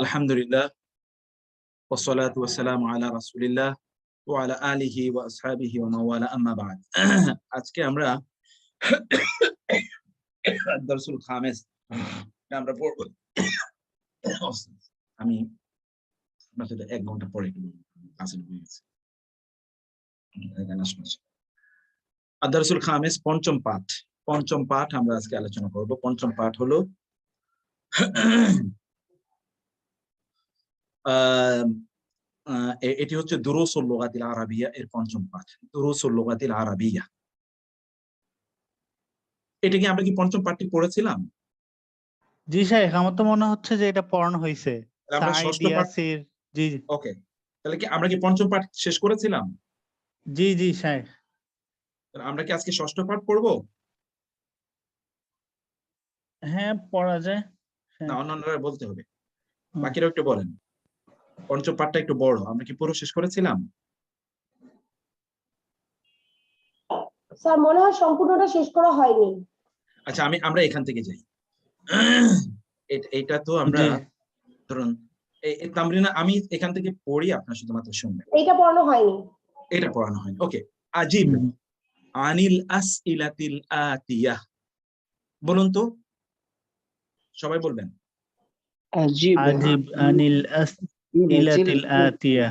আলহামদুলিল্লাহ ওয়াসসালাতু ওয়াসসালামু আলা রাসূলিল্লাহ ওয়া আলা আলিহি ওয়া আসহাবিহি ওয়া মাওয়ালা আম্মা বা'দ। আজকে আমরা দারসুল খামেস আমরা পড়ব। আমি আপনার সাথে 1 ঘন্টা পরে একটু ক্লাসে ঢুকে গেছি। দারসুল খামেস পঞ্চম পাঠ আমরা আজকে আলোচনা করব। পঞ্চম পাঠ হলো এটি হচ্ছে দুরুসুল লুগাতিল আরাবিয়া এর পঞ্চম পাঠ, দুরুসুল লুগাতিল আরাবিয়া। এটা কি আমরা কি পঞ্চম পাঠটি পড়েছিলাম? জি শাইখ, আমার তো মনে হচ্ছে যে এটা পড়ানো হয়েছে। আমরা ষষ্ঠ পাঠ। জি ওকে, তাহলে কি আমরা কি পঞ্চম পাঠ শেষ করেছিলাম? জি জি শাইখ। আমরা কি আজকে ষষ্ঠ পাঠ পড়বো? হ্যাঁ, পড়া যায়। না, অন্যান্যরা বলতে হবে, বাকিরা একটু বলেন। পঞ্চম পাঠটা একটু বড়, আমরা কি পুরো শেষ করেছিলাম? স্যার মনে হয় সম্পূর্ণটা শেষ করা হয়নি। আচ্ছা, আমরা এখান থেকে যাই। এটা তো আমরা ধরুন এই তামরিনা আমি এখান থেকে পড়ি, আপনারা শুধুমাত্র শুনবেন। এটা পড়ানো হয়নি। এটা পড়ানো হয়নি। ওকে। আজিব আনিল আসইলাতিল আতিয়া। বলুন তো, সবাই বলবেন। আজিব আনিল আসইলাতিল আতিয়া।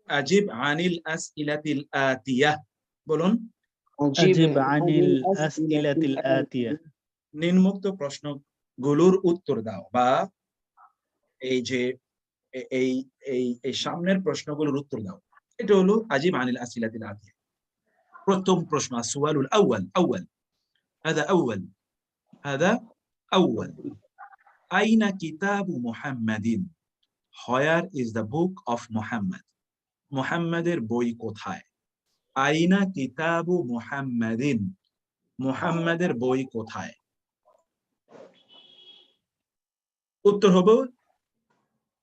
আজিব আনিল আসইলাতিল আতিয়া। বলুন। আজিব আনিল আসইলাতিল আতিয়া। নিম্নোক্ত প্রশ্নগুলোর উত্তর দাও, বা এই যে এই এই এই সামনের প্রশ্নগুলোর উত্তর দাও। এটা হলো আজিব আনিল আসইলাতিল আতিয়া। প্রথম প্রশ্ন, আসওয়ালুল আউয়াল হাদা আউয়াল আইনা কিতাবু মুহাম্মাদিন। Where is the book of Muhammad? মুহাম্মাদের বই কোথায়? আইনা কিতাবু মুহাম্মাদিন। মুহাম্মাদের বই কোথায়? উত্তর হবে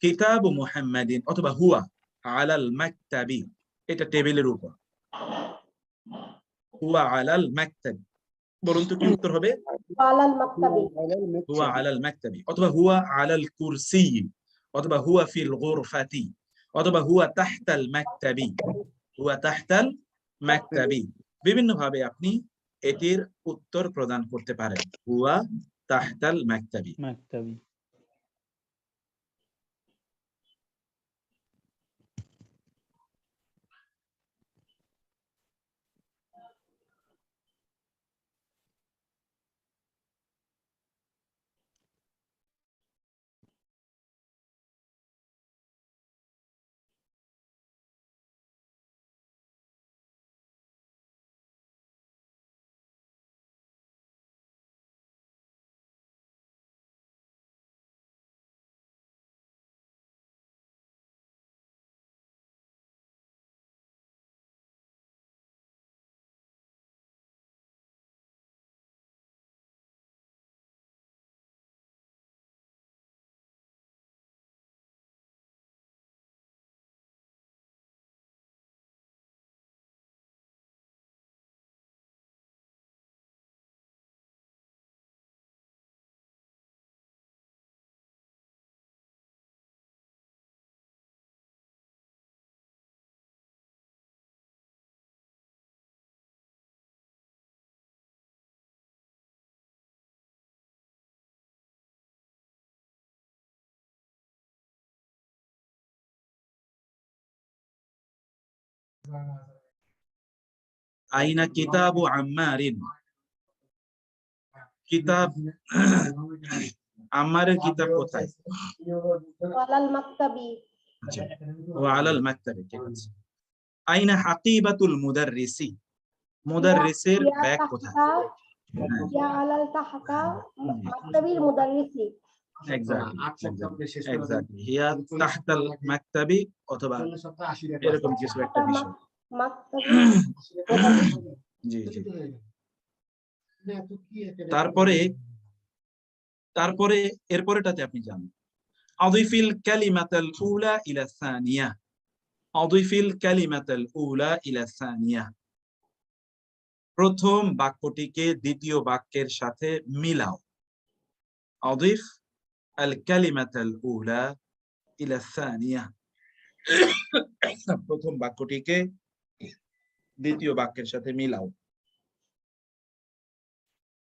কিতাবু মুহাম্মাদিন অথবা হুয়া আলাল মাকতাবি। এটা টেবিলের উপর, হুয়া আলাল মাকতাবি। বলুন তো কি উত্তর হবে? আলাল মাকতাবি। হুয়া আলাল মাকতাবি অথবা হুয়া আলাল কুরসি অথবা হুয়া ফিল গুরফাতি অথবা হুয়া তাহতাল মাকতাবি। হুয়া তাহতাল মাকতাবি। বিভিন্ন ভাবে আপনি এটির উত্তর প্রদান করতে পারেন। হুয়া তাহতাল মাকতাবি। আইনা কিতাবু আম্মারিন। কিতাব আম্মারের কিতাব কোথায়? আলাল মাকতাবি। আচ্ছা, ওয়া আলাল মাকতাবি। ঠিক আছে। আইনা হাকিবাতুল মুদাররিসি। মুদাররিসের ব্যাগ কোথায়? ইয়া আলাল তাহতা মাকতাবিল মুদাররিসি। এক্স্যাক্টলি হিয়া তাহতাল মাকতাবি অথবা এরকম কিছু একটা বিষয়। জি জি। তারপরে এরপরেটাতে আপনি জানেন আযিফিল কালিমাতাল উলা ইলা সানিয়া। আযিফিল কালিমাতাল উলা ইলা সানিয়া। প্রথম বাক্যটিকে দ্বিতীয় বাক্যের সাথে মিলাও। আযিফ আল কালিমাতাল উলা ইলা সানিয়া। প্রথম বাক্যটিকে দ্বিতীয় বাক্যের সাথে মিলাও।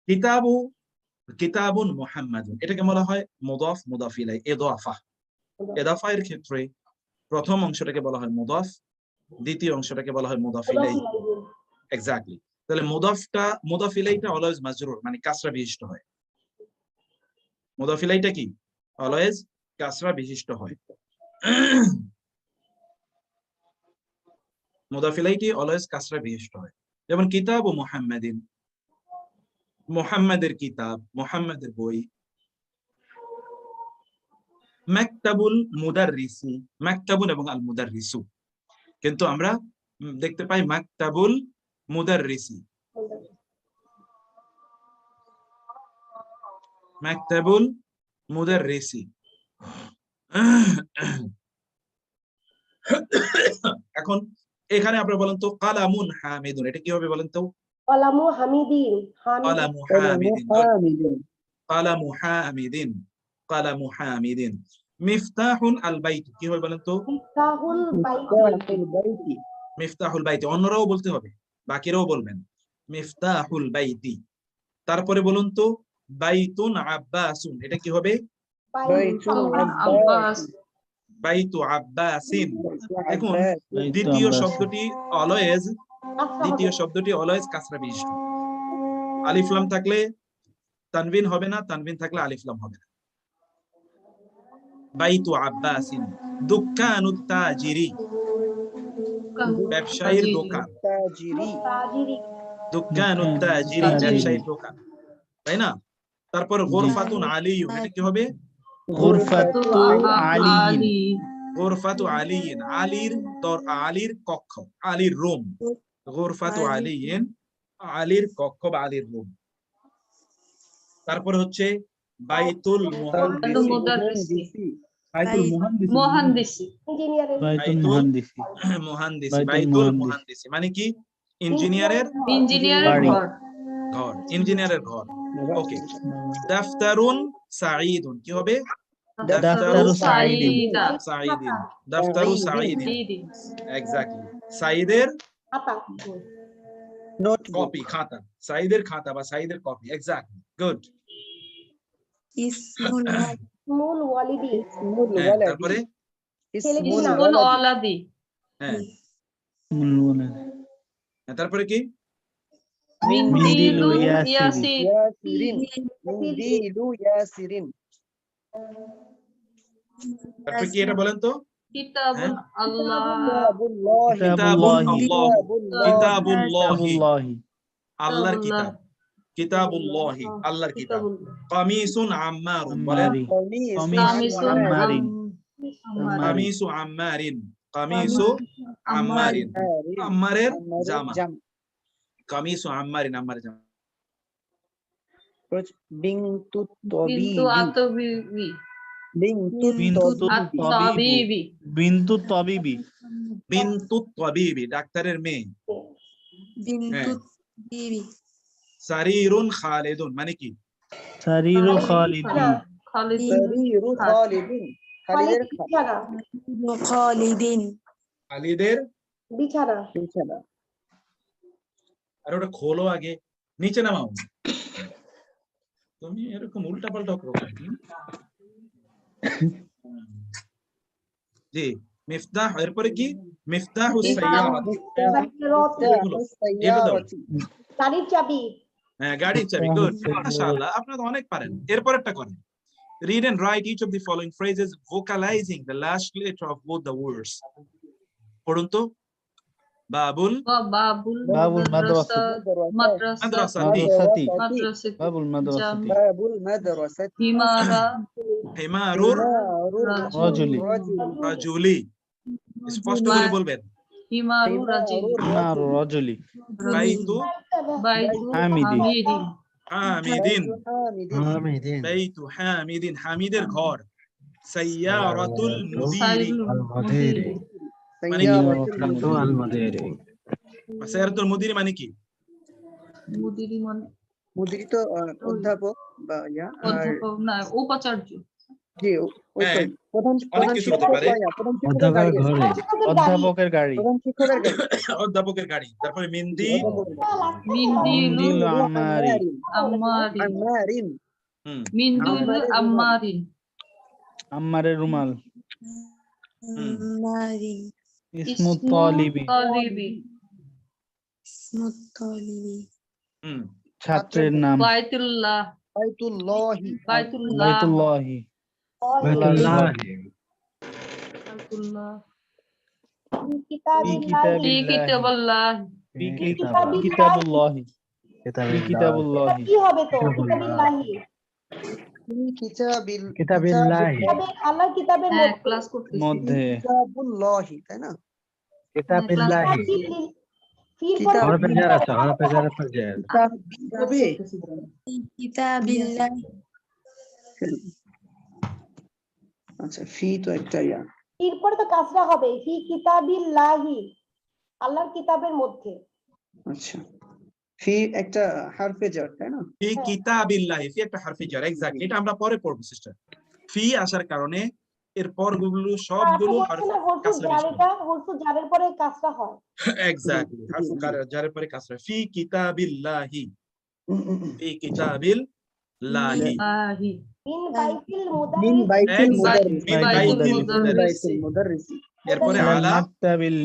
কিতাবু কিতাবুন মুহাম্মাদুন, এটাকে বলা হয় মুদাফ মুদাফ ইলাই, ইদাফা। ইদাফা এর ক্ষেত্রে প্রথম অংশটাকে বলা হয় মুদাফ, দ্বিতীয় অংশটাকে বলা হয় মুদাফ ইলাই। এক্স্যাক্টলি। তাহলে মুদাফ ইলাইটা অলওয়েজ মাজরুর, মানে কাসরা বিশিষ্ট হয়। মুদাফ ইলাইটা কি অলওয়েজ কাসরা বিশিষ্ট হয়। মুদাফ ইলাইটি অলওয়েজ কাসরা বিশিষ্ট হয়। যেমন কিতাবু মুহাম্মাদিন, মুহাম্মাদের কিতাব, মুহাম্মাদের বই। মাকতাবুল মুদাররিসি, মাকতাবুন এবং আল মুদাররিসু, কিন্তু আমরা দেখতে পাই মাকতাবুল মুদাররিসি, মাকতাবুল মুদাররিসি। এখন এখানে আপনারা বলেন তো কালামুন হামিদুন, এটা কি হবে বলেন তো? কলামু হামিদিন, কালামু হামিদিন, কালামু হামিদিন, কালামু হামিদিন। মিফতাহুন আল বাইত কি হবে বলেন তো? মিফতাহুল বাইতি, মিফতাহুল বাইতি। অন্যরাও বলতে হবে, বাকিরাও বলবেন মিফতাহুল বাইতি। তারপরে বলুন তো বাইতুন আব্বাসুন, এটা কি হবে? বাইতু আব্বাসিন। এখন দ্বিতীয় শব্দটি অলওয়েজ কাসরা বিশিষ্ট। আলিফ লাম থাকলে তানবিন হবে না, তানবিন থাকলে আলিফ লাম হবে না। বাইতু আব্বাসিন। দুকানুত তাজিরি, ব্যবসায়ীর দোকান। দুকানুত তাজিরি, ব্যবসায়ীর দোকান, তাই না? তারপর গোরফাতুন আলিয়ুন, এটা কি হবে? গুরফাতু আলিয়িন, গোরফাতু আলিয়িন, আলীর কক্ষ, আলীর রুম। গোরফাতু আলিয়িন, আলীর কক্ষ বা আলীর রুম। তারপর হচ্ছে বাইতুল মুহান্দিসি, বাইতুল মুহান্দিসি, বাইতুল মুহান্দিসি, বাইতুল মুহান্দিসি মানে কি? ইঞ্জিনিয়ারের ঘর, ইঞ্জিনিয়ারের ঘর। ওকে। দাফতারুন সাঈদুন, কি হবে? দাফতারু সাঈদিন, সাঈদিন, দাফতারু সাঈদিন। এক্স্যাক্টলি। সাঈদের কপি, খাতা। সাঈদের খাতা বা সাঈদের কপি। Exactly, good. ইসমুল ওয়ালিদি, তারপরে ছেলেটির নাম। হ্যাঁ, তারপরে কি? মিন্দিলু ইয়াসিরিন, তারপরে কি এটা বলেন তো? কিতাবুন আল্লাহ, কিতাবুল্লাহি, আল্লাহর কিতাব। কিতাবুল্লাহি, আল্লাহর কিতাব। কামিসুন আম্মারুন, বলেন কামিসু আম্মারিন, কামিসু আম্মারিন, আম্মারের জামা। কামিসু আম্মারিন, আম্মারের জামা। বিনতু আতবিবি, বিনতু তাবিবি, বিনতু তাবিবি, ডাক্তারের মেয়ে। সারিরুন খালিদুন মানে কি? সারিরু খালিদিন, খালিদের বিছানা। আর ওটা খোলো আগে, নিচে নামাও। তুমি এরকম উল্টা পাল্টা করো। জি, মিফতাহ। এরপরে কি? মিফতাহুস সাইয়ারাতি, এটা দাও। গাড়ির চাবি। হ্যাঁ, গাড়ির চাবি। গুড, মাশাআল্লাহ, আপনারা অনেক পারেন। এরপরেরটা করেন। Read and write each of the following phrases vocalizing the last letter of both the words. পড়ুন তো। বাবুল মাদ্রাসাতি, বাবুল মাদ্রাসাতি, হিমারুর রাজুলি। স্পষ্ট করে বলবেন। হিমারু রাজুলি, বাইতু হামিদিন, বাইতু হামিদিন, হামিদের ঘর। সাইয়ারাতুল মুদিরি মানে কি? সাইয়ারাতুল মুদিরি মানে কি? মুদিরি তো অধ্যাপক বা না, উপাচার্য। জি ওই তো হ্যাঁ, প্রধান অনেক প্রধান কিছু হতে শিক্ষক পারে। প্রধান শিক্ষকের গাড়ি আছে। অধ্যাপকের গাড়ি প্রধান শিক্ষকের গাড়ি অধ্যাপকের গাড়ি, তারপরে মিন্দি, মিন্দিল আমারি আমারি আমারিন হুম মিন্দিল আমারিন আম্মারের রুমাল হুম ইসমু তালিবি তালিবি হুম ছাত্রের নাম বাইতুল্লাহ বাইতুল্লাহি বাইতুল্লাহ বাইতুল্লাহি আল্লাহর ঘর বাইতুল্লাহ ফি ফি কিতাবিল্লাহি কিতাবাল্লাহ ফি কিতাবুল্লাহি ফি কিতাবুল্লাহি কি হবে তো কিতাবিল্লাহি ফি কিতাবিল কিতাবিল্লাহি আল্লাহর কিতাবের হ্যাঁ মধ্যে ক্লাস করতেছি মধ্যে কিতাবুল্লাহি তাই না কিতাবিল্লাহি ফির পরে হরফে জার আছে, হরফে জারের পর জার। কিতাব ক্লাস হবে করতেছি আচ্ছা ফি তো একটা ইয়া ফির পরে তো কাসরা হবে ফি কিতাবিল্লাহি আল্লাহর কিতাবের মধ্যে আচ্ছা ফি একটা হারফে জার তাই না ফি কিতাবিল্লাহি, ফি একটা হারফে জার, এক্স্যাক্টলি, এটা আমরা পরে পড়বো সিস্টার। ফি আসার কারণে এর পরগুলো সবগুলো কাসরা বেশি। হরফু জারের পরে কাসরা হয় এক্স্যাক্টলি, হারফ জারের পরে কাসরা। ফি কিতাবিল্লাহি, ফি কিতাবিল্লাহি, আহি মিন বাইতিল মিন মুদারিস বাইতুল এক্স্যাক্টলি, মিন বাইতিল মিন মুদাররিস। বাইতুল মুদাররিসি এরপরে আলাল আলা, মাকতাবিল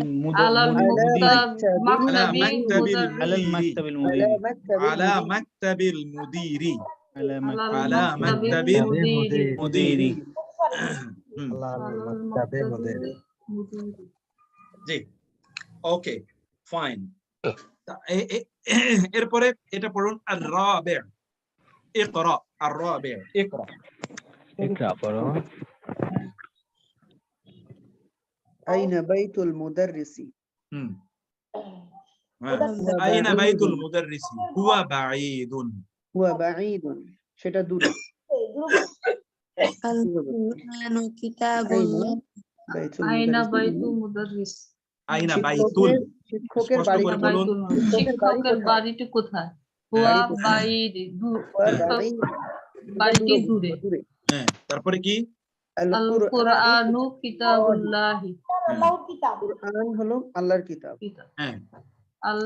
আলাল মুদিরি আলা মাকতাবি মাকতাবিল আলাল মুদিরি, মাকতাবিল মুদিরি আলা মাকতাবিল আলা মাকতাবিল মুদিরি, আলা মাকতাবিল মুদিরি। মুদিরি হুম, আল্লাহ মাকতাবে মুদির। জি, ওকে, ফাইন। এরপরে এটা পড়ুন, আর-রাবি', ইকরা, আর-রাবি', ইকরা। ইকরা পড়ো। আইনা বাইতুল মুদাররিসি হুম, আইনা বাইতুল মুদাররিসি, হুয়া বাঈদুন, হুয়া বাঈদুন সেটা দূরে বাইতুল আইনা মুদাররিসি বাইতু মুদাররিস আইনা বাইতুল, শিক্ষকের স্পষ্ট বাড়ি করে কোথায়? বলুন। শিক্ষকের বাড়িটি কোথায়? হুয়া বাইদ হুয়া বাঈদ বাড়িটি দূরে। হ্যাঁ, তারপরে কি? আল কুরআনু কিতাবুল্লাহি আল্লাহর কিতাব কুরআন হলো আল্লাহর কিতাব কিতাব হ্যাঁ, আল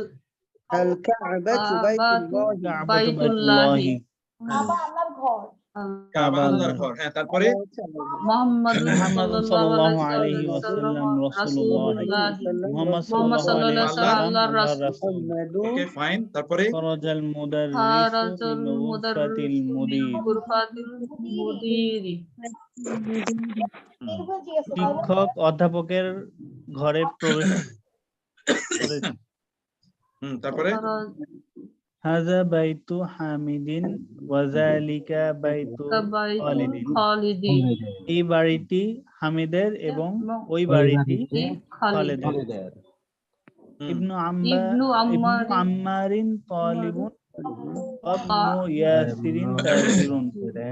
আল কাবাতু বাইতুল্লাহি কাবাতু বাইতুল্লাহি কাবা আল্লাহর ঘর কাবা আল্লাহর ঘর। হ্যাঁ, তারপরে মুহাম্মাদুন মুহাম্মাদুন সাল্লাল্লাহু আলাইহি ওয়াসাল্লাম ওয়াসাল্লাম রাসূলুল্লাহ মুহাম্মদ মুহাম্মদ সাল্লাল্লাহু সাল্লাল্লাহু আলাইহি ওয়াসাল্লাম আল্লাহর আল্লাহর রাসূল রাসূল ওকে, ফাইন। তারপরে খরাজাল মুদাররিসু খারাজাল মিন গুরফাতিল মুদাররিসু মিন মুদির গুরফাতিল মুদিরি বের হয়ে গিয়েছে তাই না? শিক্ষক অধ্যাপকের ঘরে প্রবেশ করেছে তারপরে হাযা বাইতু হামিদিন ওয়া যালিকা বাইতু খালিদিন খালিদিন এই বাড়িটি হামিদের এবং ওই বাড়িটি খালিদ খালিদের হুম, ইবনু ইবনু আম্মারিন তালিবুন ইবনু ইয়াসিরিন তাজিরুন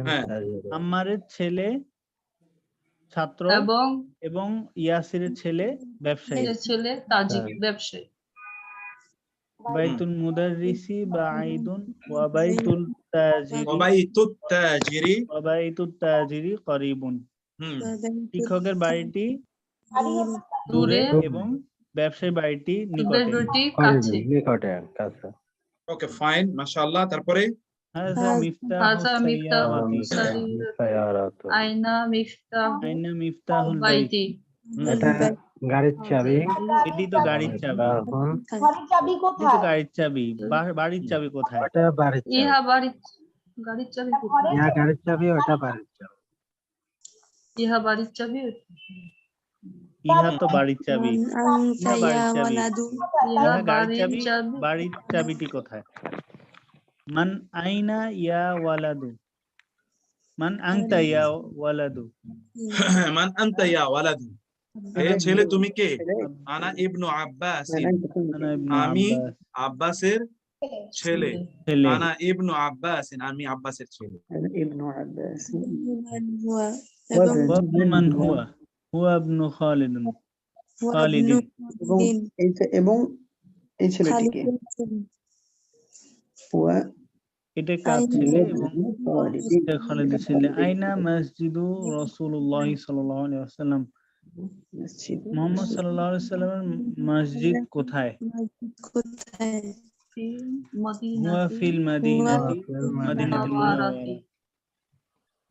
হ্যাঁ, আম্মারের ছেলে ছাত্র এবং এবং ইয়াসিরের ছেলে ব্যবসায়ী ছেলে তাজিক ব্যবসায়ী বাইতুল মুদাররিসি বাঈদুন ওয়া বাইতুল তাজিরি ওয়াবাইতুত তাজিরি, ওয়া বাইতুত তাজিরি করিবুন হুম, শিক্ষকের বাড়িটি দূরে এবং ব্যবসায়ী বাড়িটি নিকটে বেলুটি কাছে নিকটে কাছে। ওকে, ফাইন, মাশাআল্লাহ। তারপরে হাযা হাযা মিফতাহুস মিফতাহুস সাইয়ারাতি সায়ারাতু। আইনা মিফতাহু আইনা মিফতাহুল বাইত বাইতি এটা গাড়ির চাবি। এটি তো গাড়ির চাবি এখন ঘরের চাবি এটি তো কোথায় গাড়ির চাবি বাড়ির চাবি কোথায় ওটা বাড়ির চাবি। ইহা গাড়ির চাবি কোথায়? ইয়া গাড়ির চাবি, ওটা বাড়ির চাবি। ইহা বাড়ির চাবি ইহা তো বাড়ির চাবি ইহা বাড়ির চাবি ইহা ইহা গাড়ির বাড়ির চাবি চাবি বাড়ির চাবিটি কোথায় মান আইনা ইয়া ওয়ালাদু মান আনতা ইয়া ওয়ালাদু মান আনতা ইয়া ওয়ালাদু, এ ছেলে তুমি কে? আনা ইবনু আব্বাস, আনা ইবনু আমি আব্বাস আব্বাসের ছেলে। ছেলে আনা ইবনু আব্বাস, আমি আব্বাসের ছেলে। ইবনু আব্বাস মান হুয়া হুয়া ইবনু খালিদিন এবং এই ছেলেটিকে হুয়া এটা কাজ ছেলে এবং এটা খালিদের ছেলে। আইনা মসজিদু রাসূলুল্লাহ সাল্লাল্লাহু আলাইহি ওয়াসাল্লাম, মুহাম্মদ সাল্লাল্লাহু আলাইহি ওয়াসাল্লামের মসজিদ কোথায়? কোথায়? ফি হুয়া মদিনাতি ফিল মাদিনাতি মাদিনাতুল মুনাওয়ারা,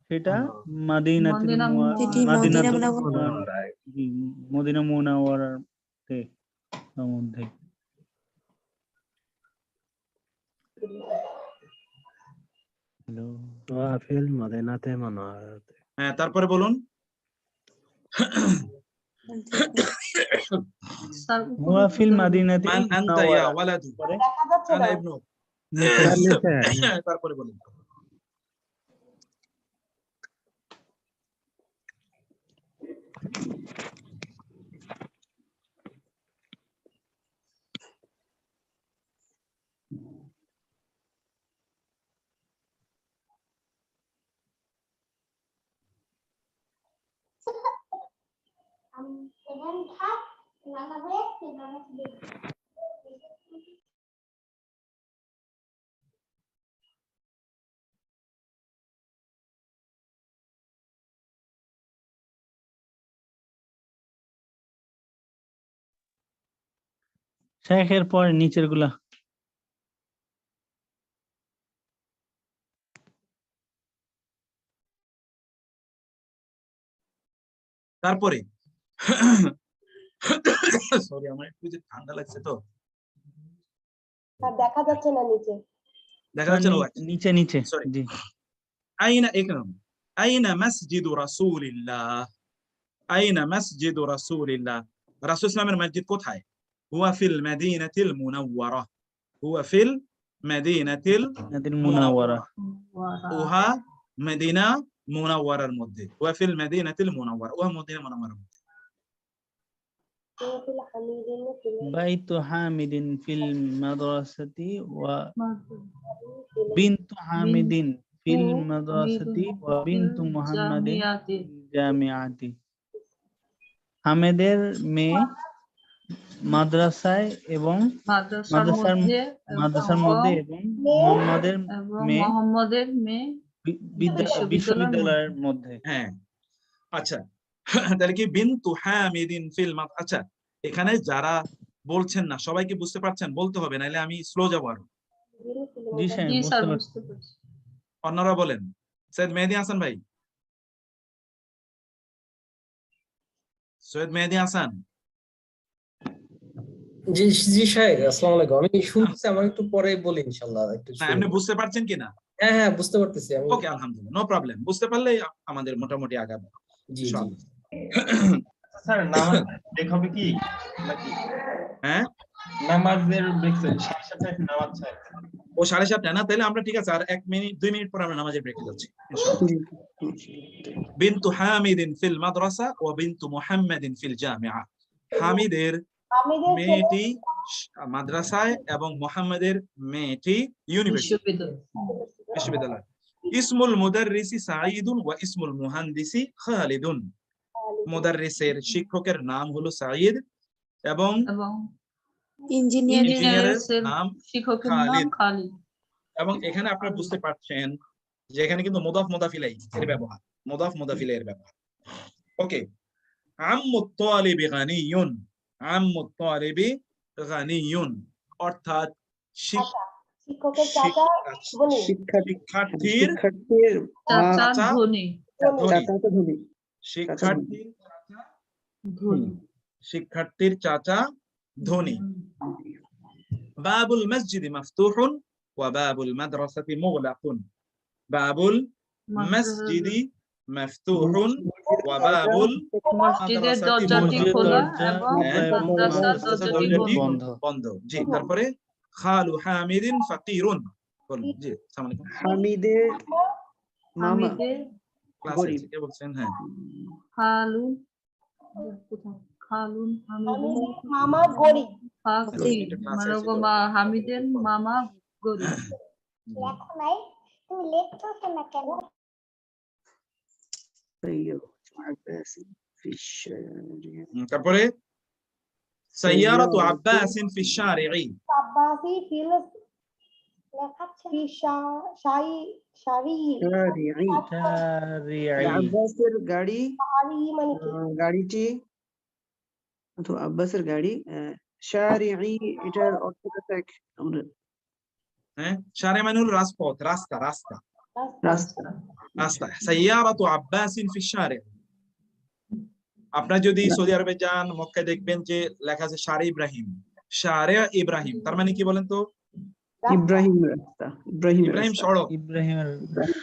সেটা মাদিনাতুল মদিনা সেটি মাদিনাতুল মদিনা মুনাওয়ারা। মদিনা মুনাওয়ারার মধ্যে। হ্যালো, ওয়াফিল মদিনাতে মুনাওয়ারাতে। হ্যাঁ, তারপরে বলুন। স্যার হুয়া ফিল মাদিনাতিল মান আনতা ইয়া মুনাওয়ারা। ওয়ালাদু পরে দেখা যাচ্ছে আনা না। ইবনু। নিচে। তারপরে বলুন। শেখের পরে নিচের গুলা। তারপরে সরি, আমার একটু যে ঠান্ডা লাগছে তো। আর দেখা যাচ্ছে না নিচে। দেখা যাচ্ছে না? নিচে নিচে, সরি। জি। আইনা ইকরাম আইনা মসজিদু রাসূলিল্লাহ, আইনা মসজিদু রাসূলিল্লাহ, রাসূল ইসলামের মসজিদ কোথায়? হুয়া ফিল মাদিনাতিল মুনাওয়ারা, হুয়া ফিল মাদিনাতিল মাদিনাতুল মুনাওয়ারা। উহা মদিনা মুনাওয়ারার মধ্যে, হুয়া ফিল মাদিনাতিল মুনাওয়ারা, উহা মদিনা মুনাওয়ারার মধ্যে। বাইতু হামিদিন ফিল মাদ্রাসাতি ওয়া বিনতু হামিদিন ফিল মাদ্রাসাতি ওয়া বিনতু মুহাম্মাদিন ফিল জামিআতি। হামেদের মেয়ে মাদ্রাসায় এবং মাদ্রাসার মধ্যে এবং মুহাম্মাদের মেয়ে মোহাম্মদের মেয়ে বিশ্ববিদ্যালয়ের মধ্যে। হ্যাঁ, আচ্ছা। তাহলে কি বিনতু হামিদিন ফিল আচ্ছা, এখানে যারা বলছেন না সবাই কি বুঝতে পারছেন? বলতে হবে, নাইলে আমি স্লো যাবো আরো। জি স্যার, জি স্যার বুঝতে বুঝতে পারছি। অন্যরা বলেন। সৈয়দ মেহেদী হাসান ভাই, সৈয়দ মেহেদী হাসান। জি জি সাহেব, আসসালামু আলাইকুম। আমি শুনতেছি, আমার একটু পরে বলি ইনশাআল্লাহ। একটু না, এমনি বুঝতে পারছেন কিনা? হ্যাঁ হ্যাঁ, বুঝতে পারতেছি আমি। ওকে, আলহামদুলিল্লাহ, নো প্রবলেম। বুঝতে পারলে আমাদের মোটামুটি আগাবে জি জি। ইনশাআল্লাহ। স্যার নামাজ ব্রেক হবে কি নাকি? হ্যাঁ, নামাজের ব্রেক 7:30 নামাজ স্যার। ও 7:30 না? তাহলে আমরা ঠিক আছে, আর 1 মিনিট 2 মিনিট পর আমরা নামাজের ব্রেকে যাচ্ছি ইনশাআল্লাহ। বিনতু হামিদিন ফিল মাদ্রাসা ওয়া বিনতু মুহাম্মাদিন ফিল জামিআ। হামিদের মেয়েটি মাদ্রাসায় এবং মুহাম্মাদের মেয়েটি বিশ্ববিদ্যালয়। ইসমুল মুদাররিসি সাঈদুন ওয়া ইসমুল মুহান্দিসি খালিদুন। মুদাররিসের শিক্ষকের নাম হলো সাঈদ এবং ইঞ্জিনিয়ারের নাম শিক্ষকের নাম খালিদ। এবং এখানে আপনারা বুঝতে পারছেন যে এখানে কিন্তু মুদাফ মুদাফ ইলাইহি এর ব্যবহার, মুদাফ মুদাফ ইলাইহি এর ব্যবহার। ওকে, আম্মুত তালিবি গানিয়ুন, আম্মুত তালিবি গানিয়ুন অর্থাৎ শিক্ষকের চাচা শিক্ষার্থীর চাচা ধনী, শিক্ষার্থীর চাচা ধনী। বাবুল মসজিদি মাফতুহুন ওয়া বাবুল মাদ্রাসাতি মুগলাকুন। বাবুল মসজিদি মাফতুহুন ওয়া বাবুল মসজিদের দরজাটি খোলা এবং মাদ্রাসার দরজাটি বন্ধ। জি, তারপরে খালু হামিদিন ফাকিরুন। বলুন। জি, আসসালামু আলাইকুম। হামিদের মামা ক্লাসে কে বলছেন? হ্যাঁ, খালুন হামিদের মামা গরিব। ফাকির, মানে হামিদের মামা গরিব। লেখো নাই, তুমি লেখছো না কেন? তারপরে সাইয়ারাতু আব্বাসিন ফি শারি'i। আব্বাসি ফিল في شارعه শারিঈ শারিঈ আব্বাসের গাড়ি شارعه মানে কি গাড়িটি অথবা আব্বাসের গাড়ি শারিঈ এটার অর্থটা এক আমরা হ্যাঁ শারে মানুর রাজপথ রাস্তা রাস্তা রাস্তা রাস্তা সাইয়ারাতু আব্বাসিন ফি শারে। আপনারা যদি সৌদি আরবে যান মক্কায় দেখবেন যে লেখা আছে শারে ইব্রাহিম, শারে ইব্রাহিম, তার মানে কি বলেন তো? ইব্রাহিম রাস্তা ইব্রাহিম সড়ক, ইব্রাহিমের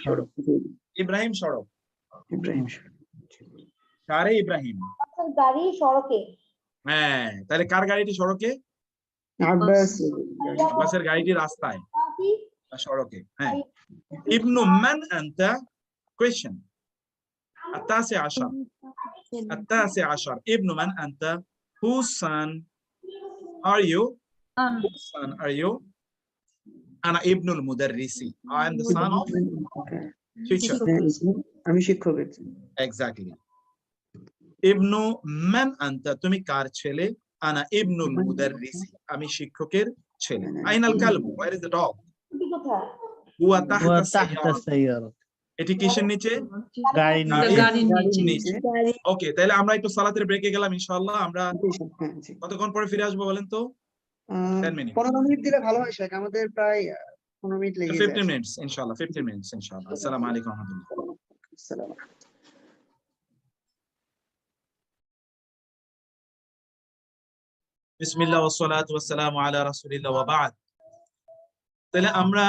সড়ক। ইব্রাহিম সড়ক, ইব্রাহিম শারে ইব্রাহিম। গাড়ি সড়কে হ্যাঁ, তাহলে কার গাড়িটি সড়কে? আব্বাস আব্বাসের গাড়িটি রাস্তায় না সড়কে। হ্যাঁ, ইবনু মান আনতা question التاسع عشر التاسع عشر ابن من أنت whose son are you whose son are you أنا ابن المدرس I am the son of teacher আমি শিক্ষক exactly ইবনু মান আনতা তুমি কার ছেলে? আনা ইবনুল মুদাররিসি আমি শিক্ষকের ছেলে। Ainal কালবু where is the dog? হুয়া তাহতা সাইয়ারা এটি কিসের নিচে? গাড়ির নিচে। ওকে, তাহলে আমরা একটু সালাতের ব্রেকে গেলাম ইনশাআল্লাহ। আমরা কতক্ষণ পরে ফিরে আসবো বলেন তো? 10 মিনিট 15 মিনিট দিলে ভালো হয় শেখ, আমাদের প্রায় 15 মিনিট লেগে যায়। 15 মিনিটস ইনশাআল্লাহ 15 মিনিটস ইনশাআল্লাহ। আসসালামু আলাইকুম ওয়া রাহমাতুল্লাহ। আসসালামু বিসমিল্লাহ ওয়া সলাতু ওয়া সালামু আলা রাসূলিল্লাহ ওয়া বা'দ। তাহলে আমরা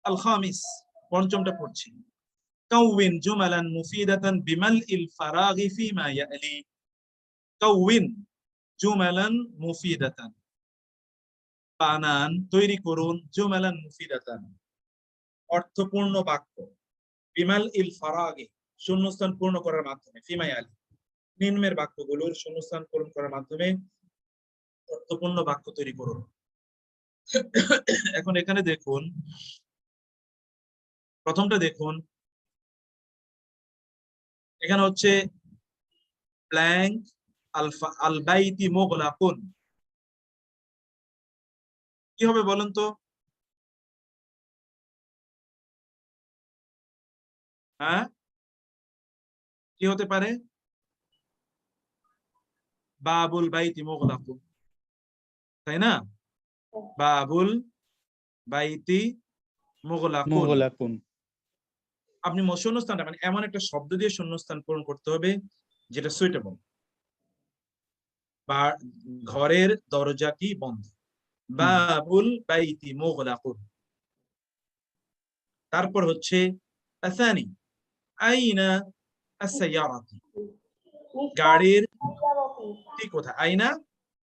আল খামিস পঞ্চমটা পড়ছি। কাউইন জুমালান মুফিদাতান বিমালইল ফারাগি ফিমা ইয়ালি। কাউইন জুমালান মুফিদাতান বানান তৈরি করুন জুমালান মুফিদাতান অর্থপূর্ণ বাক্য বিমালইল ফারাগি শূন্যস্থান পূর্ণ করার মাধ্যমে ফিমা ইয়ালি নিম্নের বাক্যগুলোর শূন্যস্থান পূরণ করার মাধ্যমে অর্থপূর্ণ বাক্য তৈরি করুন। এখন এখানে দেখুন, প্রথমটা দেখুন, এখানে হচ্ছে ব্ল্যাঙ্ক আল বাইতি মুগলাকুন। কি হবে বলুন তো? হ্যাঁ, কি হতে পারে? বাবুল বাইতি মুগলাকুন, তাই না? বাবুল বাইতি মুগলাকুন। আপনি শূন্যস্থানটা মানে এমন একটা শব্দ দিয়ে শূন্যস্থান পূরণ করতে হবে যেটা সুইটেবল। বা ঘরের দরজাটি বন্ধ, বাবুল বাইতি মুগলাকুন। তারপর হচ্ছে আসানি আইনা আস-সাইয়ারাতু গাড়ির ঠিক কোথায়? আইনা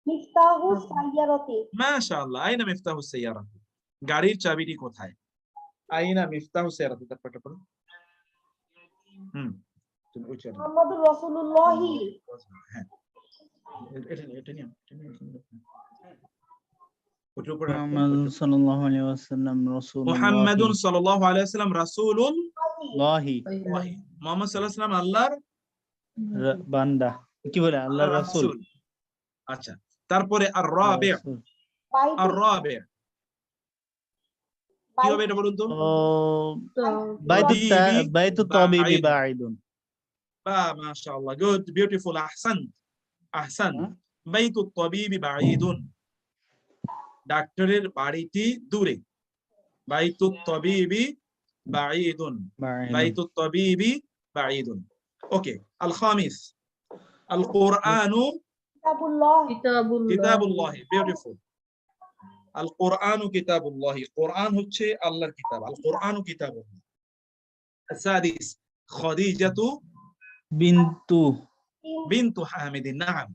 মিফতাহু সাইয়ারাতি মাশাআল্লাহ আইনা মিফতাহু সাইয়ারাতি গাড়ির চাবিটি কোথায়? আইনা মিফতাহু সাইয়ারাতি। তারপরটা পড়ো। তুমি ওই চাবি মুহাম্মাদুর রাসূলুল্লাহি হ্যাঁ এটা নিয়ে মুহাম্মাদুন সাল্লাল্লাহু আলাইহি ওয়াসাল্লাম রাসূলুল্লাহ। মুহাম্মাদুন সাল্লাল্লাহু আলাইহি ওয়াসাল্লাম রাসূলুল্লাহি মুহাম্মদ সাল্লাল্লাহু আলাইহি ওয়াসাল্লাম আল্লাহর বান্দা, কি বলে আল্লাহর রাসূল। আচ্ছা, তারপরে আর-রাবি' আর-রাবি' কি হবে এটা বলুন তো? বাইতু তাবিবি বাঈদুন। মাশাআল্লাহ, গুড, বিউটিফুল, আহসান আহসান। বাইতু তাবিবি বাঈদুন ডাক্তারের বাড়িটি দূরে। বাইতু তাবিবি বাঈদুন বাইতু তাবিবি বাঈদুন। ওকে, আল খামিস আল কুরআনু কিতাবুল্লাহ। বিউটিফুল। আল কুরআনু কিতাবুল্লাহ, কুরআন হচ্ছে আল্লাহর কিতাব। আল কুরআনু কিতাবুল্লাহ। السادس খাদিজাতু বিনতু হামিদিন। নাম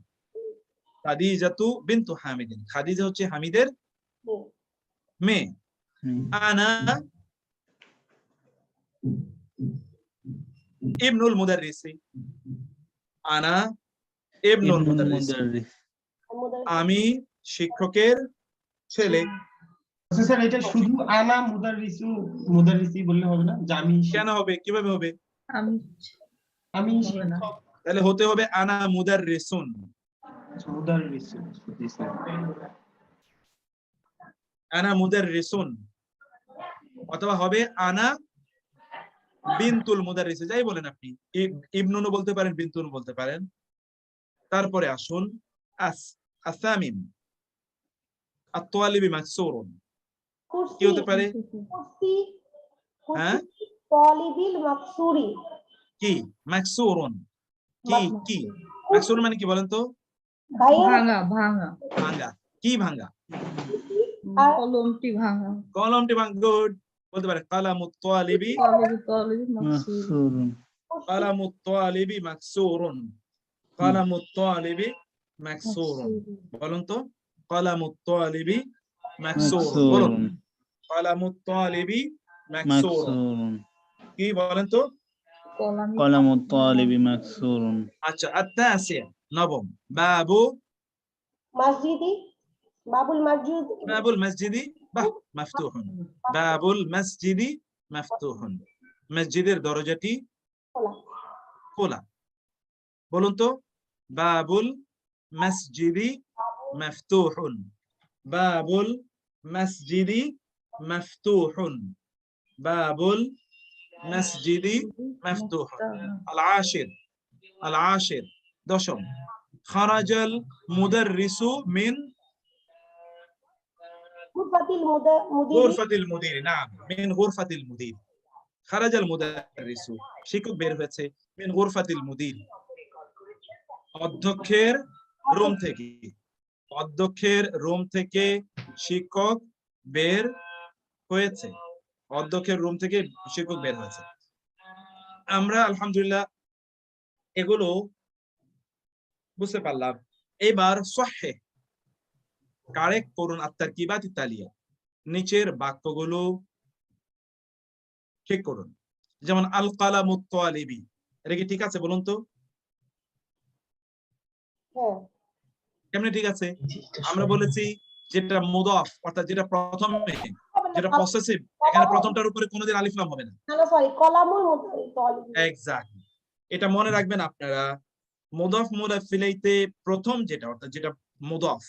খাদিজাতু বিনতু হামিদিন, খাদিজা হচ্ছে হামিদের মেয়ে। আনা ইবনুল মুদাররিসি আনা ইবনুল মুদাররিসি আমি শিক্ষকের ছেলে। স্যার এটা শুধু আনা মুদাররিসি বললে হবে না? জামি কেন হবে? কিভাবে হবে? আমি তাহলে হতে হবে আনা মুদাররিসুন। মুদাররিসুন আনা মুদাররিসুন অথবা হবে আনা বিনতুল মুদাররিস, যাই বলেন আপনি, ইবনুনও বলতে পারেন, বিনতুন বলতে পারেন। তারপরে আসুন আসামিন আত-তালিবি মাকসুরুন, কি হতে পারে? কুরসি হ্যাঁ, তালিবিল মাকসুরি, কি মাকসুরুন, কি মাকসুরুন মানে কি বলেন তো? ভাইয়া ভাঙা ভাঙা, ভাঙা। কি ভাঙা? কলমটি ভাঙা। কলমটি ভাঙা, গুড। বলতে পারে কালামুত তালিবি মাকসুরুন। কালামুত তালিবি মাকসুরুন, কালামুত তালিবি মাকসুরুন। বলুন তো, কালামুত তালিবি মাকসুরুন, বলুন মাকসুরুন। কালামুত তালিবি মাকসুরুন, মাকসুরুন। কি বলেন তো? কলামুত তালিবি মাকসুরুন। আচ্ছা, আত-তাসি, নবম, বাবু মসজিদি, বাবুল মসজিদ, বাবুল মসজিদি বাহ মাফতুহুন, বাবুল মসজিদি মাফতুহুন, মসজিদের দরজাটি খোলা। খোলা। বলুন তো, বাবুল মসজিদি মাফতুহুন, বাবুল মসজিদি মাফতুহুন, বাবুল মসজিদি মাফতুহুন। আল-আশির, দশম, খারাজাল মুদাররিসু মিন গুরফাতিল মুদিরি, গুরফাতিল মুদির, না, মিন গুরফাতিল মুদির। খারাজাল মুদাররিসু, শিক্ষক বের হয়েছে, মিন গুরফাতিল মুদির, অধ্যক্ষের রুম থেকে, অধ্যক্ষের রুম থেকে শিক্ষক বের হয়েছে, অধ্যক্ষের রুম থেকে শিক্ষক বের হয়েছে। আমরা আলহামদুলিল্লাহ এগুলো বুঝতে পারলাম। এবার সহিহ, কারেক্ট করুন আত-তারকিবাত আত-তালিয়া, নিচের বাক্যগুলো ঠিক করুন। যেমন আল কালামুত তালিবি, এটা কি ঠিক আছে বলুন তো? হ্যাঁ কেমনে ঠিক আছে? আমরা বলেছি যেটা মুদাফ, অর্থাৎ যেটা প্রথমে, যেটা পসেসিভ, এখানে প্রথমটার উপরে কোনোদিন আলিফ লাম হবে না। না সরি, কলামুল তালিবি, এক্স্যাক্টলি, এটা মনে রাখবেন আপনারা। মুদাফ মুদাফ ইলাইহিতে প্রথম যেটা, অর্থাৎ যেটা মুদাফ,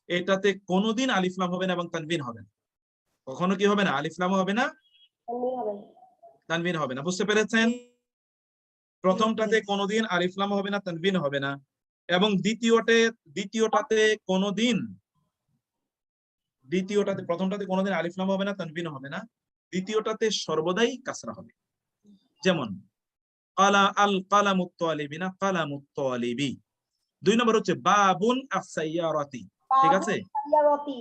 এটাতে কোনোদিন আলিফ লাম হবে না এবং তানবিন হবে না। কখনো কি হবে না? আলিফ লাম হবে না, তানবিন হবে না। তানবিন হবে না। বুঝতে পেরেছেন? প্রথমটাতে কোনোদিন আলিফ লাম হবে না, তানবিন হবে না, এবং দ্বিতীয়টাতে কোনোদিন, প্রথমটাতে কোনোদিন আলিফ লাম হবে না, তানবিন হবে না, দ্বিতীয়টাতে সর্বদাই কাসরা হবে। যেমন আল কালামুত তালিবি না কালামুত তালিবি। 2 নম্বর হচ্ছে বাবুন আস-সাইয়ারাতি, ঠিক আছে? সাইয়ারাতি,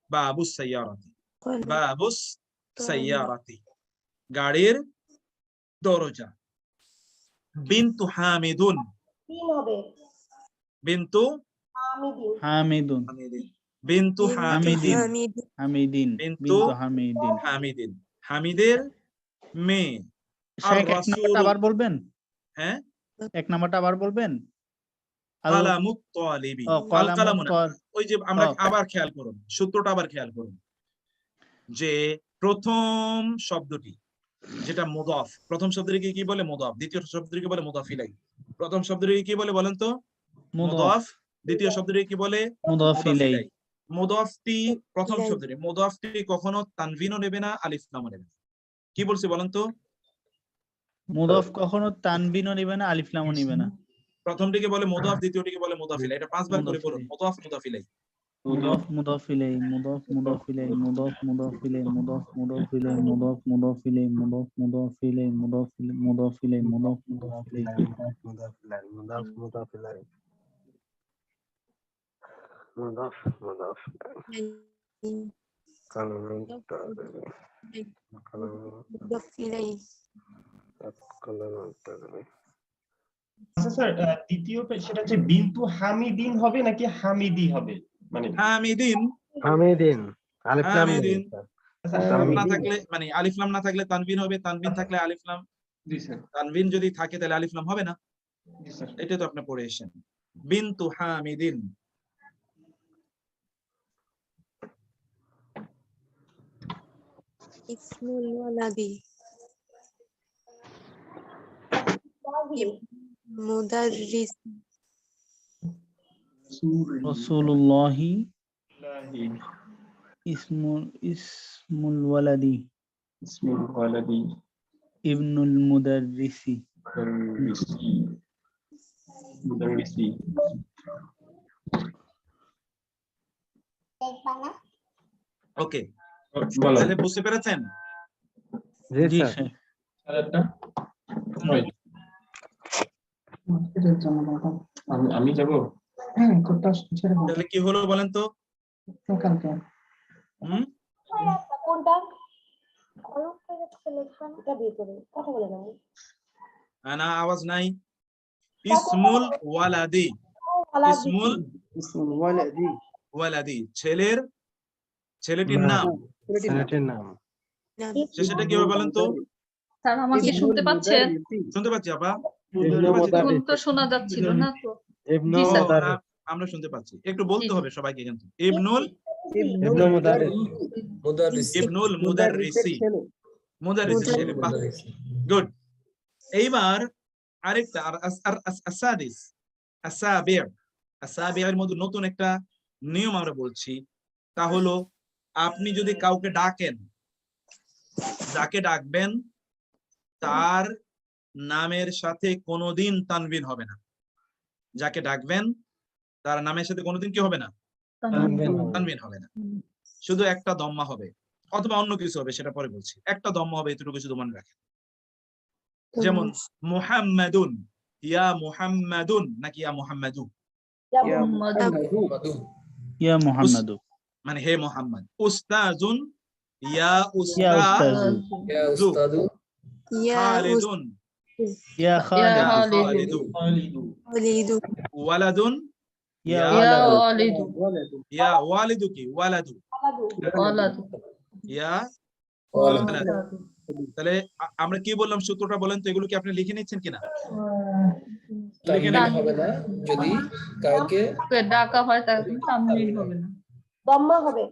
বাবুস সাইয়ারাতি, বাবুস সাইয়ারাতি, গাড়ির দরজা। বিনতু হামিদুন, তিন হবে, বিনতু হামিদিন, হামিদুন। বিনতু হামিদিন, হামিদিন। বিনতু বিনতু হামিদিন। হামিদিন, হামিদের মেয়ে। শেখ, এক আর-রাসূল, নাম্বারটা আবার বলবেন? হ্যাঁ, এক নাম্বারটা আবার বলবেন? কালামুত তালিবি, আল কালামুন, ওই যে আমরা আবার খেয়াল করুন, সূত্রটা আবার খেয়াল করুন, যে প্রথম শব্দটি যেটা মুদাফ, প্রথম শব্দটিকে কি বলে? মুদাফ। দ্বিতীয় শব্দটিকে বলে মুদাফ ইলাইহি। প্রথম শব্দটিকে কি বলে বলেন তো? মুদাফ। দ্বিতীয় শব্দটিকে কি বলে? মুদাফ ইলাইহি। মুদাফটি, প্রথম শব্দটি মুদাফটি কখনো তানবিনও নেবে না, আলিফ লামও নেবে না। কি বলছি বলেন তো? মুদাফ কখনো তানবিনও নিবে না, আলিফ লামও নিবে না। প্রথমটিকে বলে মুদাফ, দ্বিতীয়টিকে বলে মুদাফ ইলাইহি। এটা 5 বার করে বলুন, মুদাফ মুদাফ ইলাইহি, মুদাফ মুদাফ ইলাইহি, মুদাফ মুদাফ ইলাইহি, মুদাফ মুদাফ ইলাইহি, মুদাফ মুদাফ ইলাইহি, মুদাফ মুদাফ ইলাইহি, মুদাফ মুদাফ ইলাইহি, মুদাফ মুদাফ ইলাইহি, মুদাফ মুদাফ ইলাইহি, মুদাফ মুদাফ ইলাইহি, মুদাফ মুদাফ কালামুত তালিবি, কালামুত তালিবি। আচ্ছা স্যার, দ্বিতীয় সেটা হচ্ছে বিনতু হামিদিন হবে নাকি হামিদি হবে? মানে হামিদিন, হামিদিন, আলিফ লাম নেই হামিদিন। স্যার। না থাকলে মানে আলিফ লাম না থাকলে তানবিন হবে, তানবিন থাকলে আলিফ লাম, জি স্যার, তানবিন যদি থাকে তাহলে আলিফ লাম হবে না। জি স্যার। এটা তো আপনি পড়ে এসেছেন। বিনতু হামিদিন, ইসমুল ওয়ালাদি মুদাররিস রাসূলুল্লাহি ইসমুল ওয়ালাদি ইসমুল ওয়ালাদি ইবনুল মুদাররিসি মুদাররিসি ওকে, বলো তাহলে বুঝতে পেরেছেন? জি জি স্যার। স্যার। আমি যাব। তাহলে কি হলো বলেন তো? হুম, কোনটা এটা দিয়ে করে কথা বলে নাও। না আওয়াজ নাই। ইসমুল ওয়ালাদি, ইসমুল ইসমুল ওয়ালাদি ওয়ালাদি, ছেলেটির নাম। ছেলেটির নাম। সেটা কি হবে বলেন তো? স্যার আমাকে ইসমুল শুনতে পাচ্ছেন? মুদাররিসি। শুনতে পাচ্ছি আপা? ইবনু তখন তো মুদাররিস। শোনা যাচ্ছিল না তো। ইবনু জি স্যার। মুদাররিস। আমরা শুনতে পাচ্ছি, একটু বলতে জি, হবে সবাইকে কিন্তু। ইবনুল ইবনু মুদাররিস। মুদাররিসি ইবনুল মুদাররিসের মুদাররিসি, ছেলে। মুদাররিসের ছেলে। বাহ, মুদাররিসি গুড। এইবার আরেকটা আসাদিস, আসাবির মধ্যে নতুন একটা নিয়ম আমরা বলছি, তা হলো আপনি যদি কাউকে ডাকেন, যাকে ডাকবেন তার নামের সাথে কোনোদিন তানবিন হবে না। যাকে ডাকবেন তার নামের সাথে কোনোদিন কি হবে না? তানবিন হবে না, শুধু একটা দম্মা হবে, অথবা অন্য কিছু হবে, সেটা পরে বলছি। একটা দম্মা হবে, এতটুকু শুধু মনে রাখেন। যেমন মুহাম্মাদুন, ইয়া মুহাম্মাদুন নাকি ইয়া মুহাম্মাদু? ইয়া মুহাম্মাদু। মাদু ইয়া মুহাম্মাদু, মানে হে মুহাম্মদ। উস্তাজুন, ইয়া ইয়া উস্তাজু। উস্তাজু, ইয়া উস্তাদু ইয়া খালিদুন, ইয়া ইয়া খালিদ, খালিদু, ওয়ালিদু, ওয়ালাদুন, ইয়া ইয়া ইয়া ওয়ালাদু, ওয়ালিদু, ইয়া ওয়ালিদু কি? ওয়ালাদু, ওয়ালাদু, ইয়া ওয়ালাদু। ওয়ালাদু। তাহলে আমরা কি বললাম সূত্রটা বলেন তো? এগুলো কি আপনি লিখে নিচ্ছেন কিনা? তানবিন হবে না যদি কাউকে ওকে ডাকা হয় তার কিন্তু তানবিন হবে না। দম্মা হবে।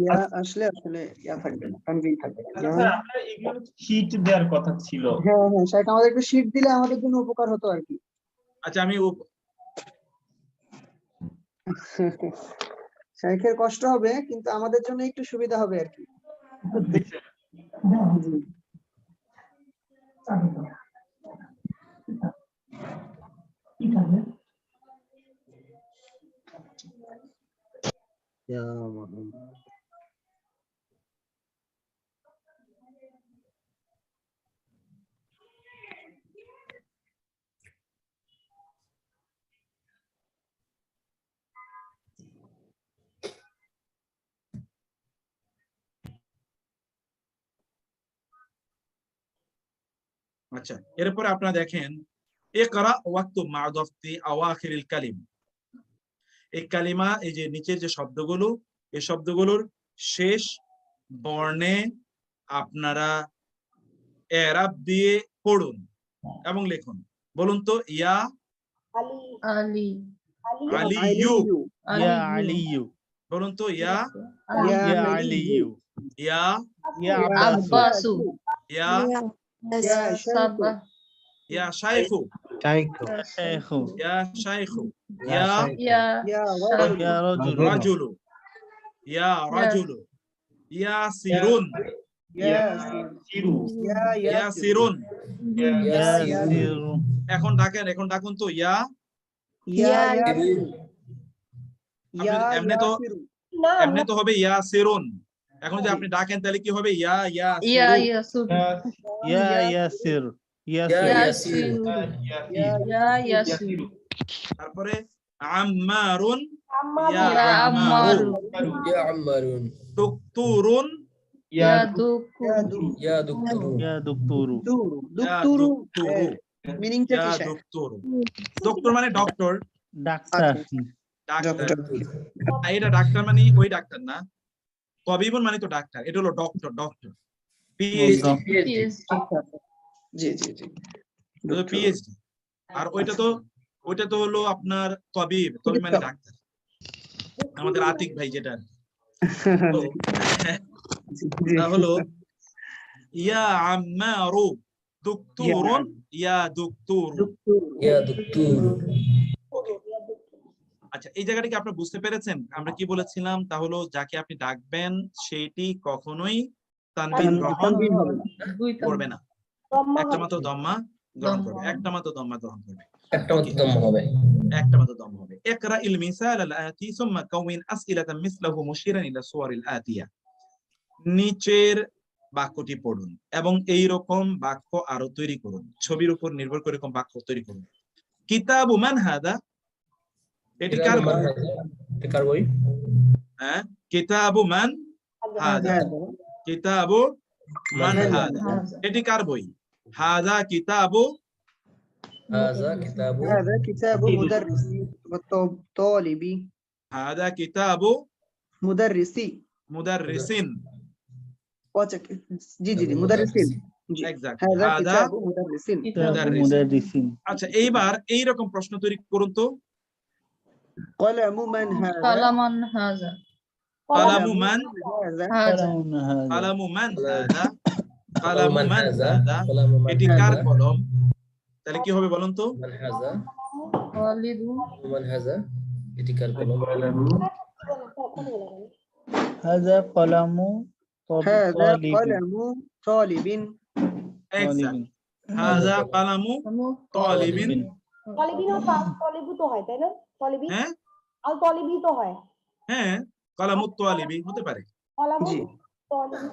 ইয়া আসলে আসলে ইয়া থাকবে না, তানবিন থাকবে না। যেমন স্যার আপনার এগুলো শীট দেওয়ার কথা ছিল। হ্যাঁ হ্যাঁ সেটা আমাদের একটু শীট দিলে আমাদের জন্য উপকার হতো আর কি। আচ্ছা, আমি শাইখের কষ্ট হবে কিন্তু আমাদের জন্য একটু সুবিধা হবে আর কি। জি। ইয়া মুহাম্মদ। আচ্ছা, এরপরে আপনারা দেখেন ইকরা ওয়াক্তুব মা দফতি আওয়াখিরিল কালিম। এই কালিমা, এই যে নিচের যে শব্দগুলো, এই শব্দগুলোর শেষ বর্ণে আপনারা এরাব দিয়ে পড়ুন এবং লিখুন। বলুন তো, ইয়া আলী, আলী, আলিয়ু। ইয়া আলিয়ু, বলুন তো, ইয়া ইয়া ইয়া আলিয়ু। আলিয়ু, ইয়া ইয়া আব্বাসু, আব্বাসু, ইয়া ইয়া সাবা, ইয়া শাইখু, শাইখু। শাইখু, ইয়া শাইখু, ইয়া ইয়া শাইখু। ইয়া ইয়া শাইখু, ইয়া রাজুলু, রাজুলু, ইয়া রাজুলু, ইয়া সিরুন, ইয়া চিরু ইয়া ইয়া সিরুন। ইয়া ইয়া সিরু, এখন ডাকুন তো, ইয়া। ইয়া ইয়াসিরু। ইয়া এমনি তো ইয়াসিরু। না এমনি তো হবে ইয়া সিরুন। এখন যদি আপনি ডাকেন তাহলে কি হবে? ইয়া ইয়া ইয়া সিরু। ইয়াসুর, ইয়া ইয়াসির, ইয়া ইয়াসির, ইয়াসিরু। ইয়া ইয়াসির, তারপরে আম্মারুন, আম্মারু, ইয়া ইয়া আম্মারু। আম্মারু, ইয়া আম্মারুন। দুকতুরুন, ইয়া দুকু, ইয়া দুকতুরু। ইয়া দুক্তুরু, ইয়া দুক্তুরু দুকতুরু, মিনিংটা ইয়া কি স্যার? দুকতুরু। ডক্টর মানে ডক্টর, ডাক্তার, ডাক্তার। ডক্টর। এটা ডাক্তার মানে ওই ডাক্তার না। তবিবুন মানে তো ডাক্তার, এটা হলো doctor, doctor PhD, PhD. PhD, আচ্ছা আচ্ছা। জি জি জি। পিএইচডি। আর ওইটা তো হলো আপনার তবিব মানে ডাক্তার, আমাদের আতিক ভাই যেটা। তো তা হলো ইয়া আম্মারু দুকতুরুন, ইয়া দুকতুরু। ইয়া দুকতুরু। আচ্ছা, এই জায়গাটা কি আপনারা বুঝতে পেরেছেন? আমরা কি বলেছিলাম? তা হলো যাকে আপনি ডাকবেন সেটি কখনোই তানবিন গ্রহণ তানবিন হবে না। দুই করবে না, দম্মা একটা হবে। মাত্র দম্মা গ্রহণ করবে, দম্মা। একটা মাত্র দম্মা গ্রহণ করবে। একটা মাত্র দম্ম হবে। একটা মাত্র দম্মা হবে। ইকরা ইল মিসাল আল আতি সুম্মা কাউমিন আসইলাতাম মিসলাহু মুশিরান ইলা সুওয়ারিল আতিয়া। নিচের বাক্যটি পড়ুন এবং এই রকম বাক্য আরো তৈরি করুন, ছবির উপর নির্ভর করে এরকম বাক্য তৈরি করুন। কিতাবু মান হাদা, এটি কার বই? এটা কার বই? হ্যাঁ, কিতাবু মান হাদা, কিতাবু মান হাদা, এটি কার বই? হাদা কিতাবু, হাযা কিতাবু هذا كتاب مدرسي والطالبي হাদা কিতাবু مدرسي মুদাররিসিন। জি জি জি মুদাররিসিন জি এক্স্যাক্টলি, هذا হাদা كتاب مدرسين মুদাররিসিন। আচ্ছা, এইবার এইরকম প্রশ্ন তৈরি করুন তো। قلم من هذا কালামান হাজা। কালামু মান, هذا হাজা। কালামু মান হাদা, কালামু কালামু মান মান হাযা, হাদা, কালামু মান এটি কার হাযা, কলম? তাহলে কি হবে বলুন তো? মান হাযা, ওয়ালিদু। মান হাযা, এটি কার কলম? হাযা কলামু هذا তালিবিন। قلم طالب এক্স্যাক্ট, হাযা কালামু তালিবিন। তলিবিনও তলিবু তো হয়, তাই না? তলিবি হ্যাঁ আল তলিবি তো হয়। হ্যাঁ, কালামু তালিবি হতে পারে। কলামু জি তলিবি।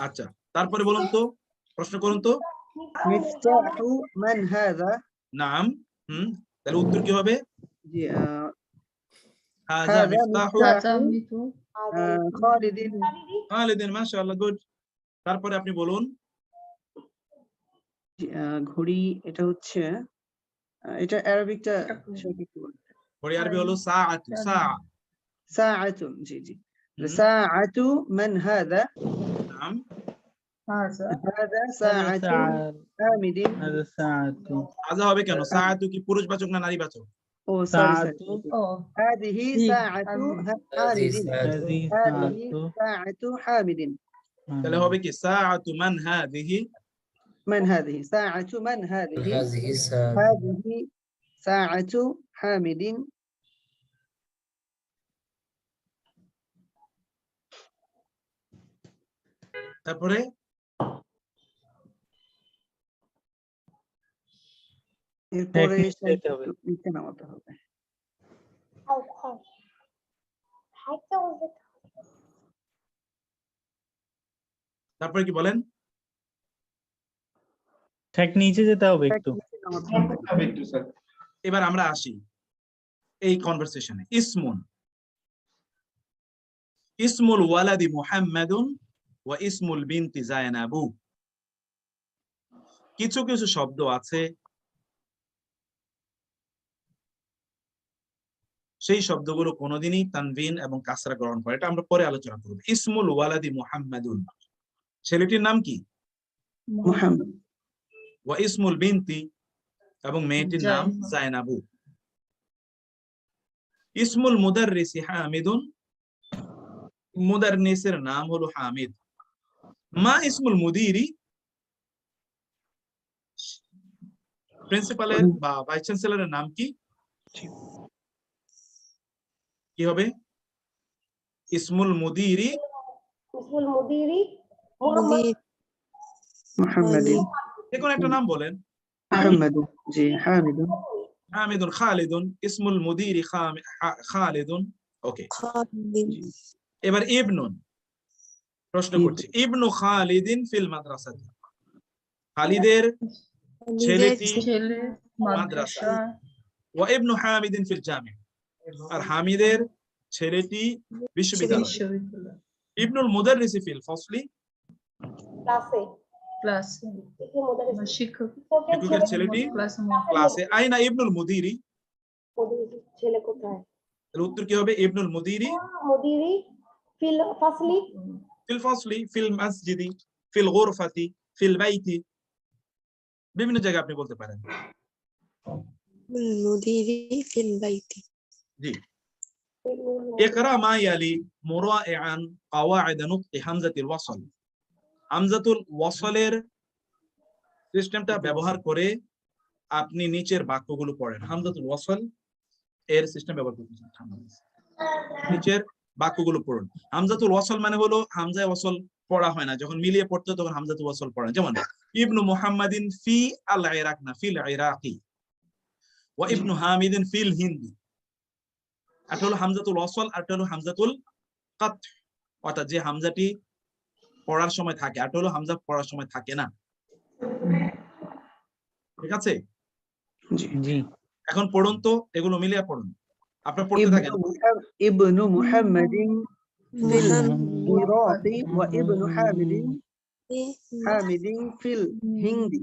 আচ্ছা, তারপরে বলুন তো, প্রশ্ন করুন তো। مفتاح من هذا নাম, তাহলে উত্তর কি হবে? জি হাযা هذا মিফতাহু হাজা মিতু। خالد খালিদিন, মাশাআল্লাহ, গুড। তারপরে আপনি বলুন। জি, ঘড়ি এটা হচ্ছে এটা আরবিকটা সঠিক কি বলবো? পরে আরবি হলো সাআতু, ساعة জি জি ساعة من هذا নাম, হাজা। هذا ساعة حامد হাযা সাআতু। হাযা হবে কেন? সাআতু কি পুরুষবাচক না নারীবাচক? ও সরি সাআতু ও هذه ساعة হাযিহি حامد হাযিহি هذه সাআতু। ساعة حامد তাহলে হবে কি সাআতু মান হাযিহি, من هذه ساعة من هذه হাযিহি সা, هذه ساعة حامد তারপরে এরপরে নিচে যেতে হবে। নিচে নামাতে হবে তারপরে কি বলেন? ঠেক নিচে যেতে হবে একটু। নিচে নামাতে হবে হবে একটু স্যার। এবার আমরা আসি এই কনভারসেশনে। ইসমুন, ইসমুল ওয়ালাদি মুহাম্মাদুন ওয়া ইসমুল বিনতি যায়নাবু। কিছু কিছু শব্দ আছে সেই শব্দগুলো কোনোদিনই তানবিন এবং কাসরা গ্রহণ করে, এটা আমরা পরে আলোচনা করব। ইসমুল ওয়ালাদি মুহাম্মাদুন, ছেলেটির নাম কি? মুহাম্মদ ওয়া ইসমুল বিনতি, এবং মেয়েটির নাম যায়নাবু। ইসমুল মুদাররিসি হামিদুন, মুদাররিসের নাম হলো হামিদ। মা ইসমুল মুদিরি, প্রিন্সিপালের বা ভাইস চ্যান্সেলরের নাম কি? কি হবে? ইসমুল মুদিরি, ইসমুল মুদিরি মুহাম্মদ। মুহাম্মদ যে কোনো একটা নাম বলেন। মুহাম্মদ জি হামিদ হামিদুন, খালিদুন, ইসমুল মুদিরি খালিদুন। ওকে, এবার ইবনুন, প্রশ্ন করছি। ইবনু খালিদিন ফিল মাদ্রাসাতি, খালিদের ছেলেটি ছেলে মাদ্রাসা। মাদ্রাসা। ওয়া ইবনু হামিদিন ফিল জামি, আর হামিদের ছেলেটি বিশ্ববিদ্যালয়। বিশ্ববিদ্যালয়। ইবনুল মুদাররিসি ফিল ফসলি, ক্লাসে ক্লাসে। মুদারিস শিক্ষক। শিক্ষকের ছেলেটি ক্লাসে। আইনা ইবনুল মুদিরি, ছেলে কোথায়? তাহলে উত্তর কি হবে? ইবনুল মুদিরি মুদিরি ফিল ফাসলি ফিল ফসলি, ফিল মসজিদি, ফিল গুরফাতি, ফিল বাইতি, বিভিন্ন জায়গায় আপনি বলতে পারেন। মুদিরি ফিল বাইতি। জি, ইকরা মা ইয়ালি মুরাইআন কাওয়াইদ নুতকি হামজাতুল ওয়াসল। হামজাতুল ওয়াসলের সিস্টেমটা ব্যবহার করে আপনি নিচের বাক্যগুলো পড়েন। হামজাতুল ওয়াসল এর সিস্টেম ব্যবহার করতেছেন। নিচের বাক্যগুলো পড়ুন। হামজাতুল ওয়াসল মানে হলো হামজায়ে ওয়াসল পড়া হয় না, যখন মিলিয়ে পড়তে তখন হামজাতুল ওয়াসল পড়া। যেমন ইবনু মুহাম্মাদিন ফি আল ইরাক না ফিল ইরাকি, ওয়া ইবনু হামিদিন ফিল হিন্দি। একটা হলো হামজাতুল ওয়াসল আর একটা হলো হামজাতুল কাত, অর্থাৎ যে হামজাটি পড়ার সময় থাকে, আর একটা হলো হামজা পড়ার সময় থাকে না। ঠিক আছে, জি এখন পড়ুন তো, এগুলো মিলিয়ে পড়ুন, আপনারা পড়তে থাকেন। ইবনু মুহাম্মাদিন ফিল ইরাকি ওয়া ইবনু হামিদিন ফিল হিন্দি।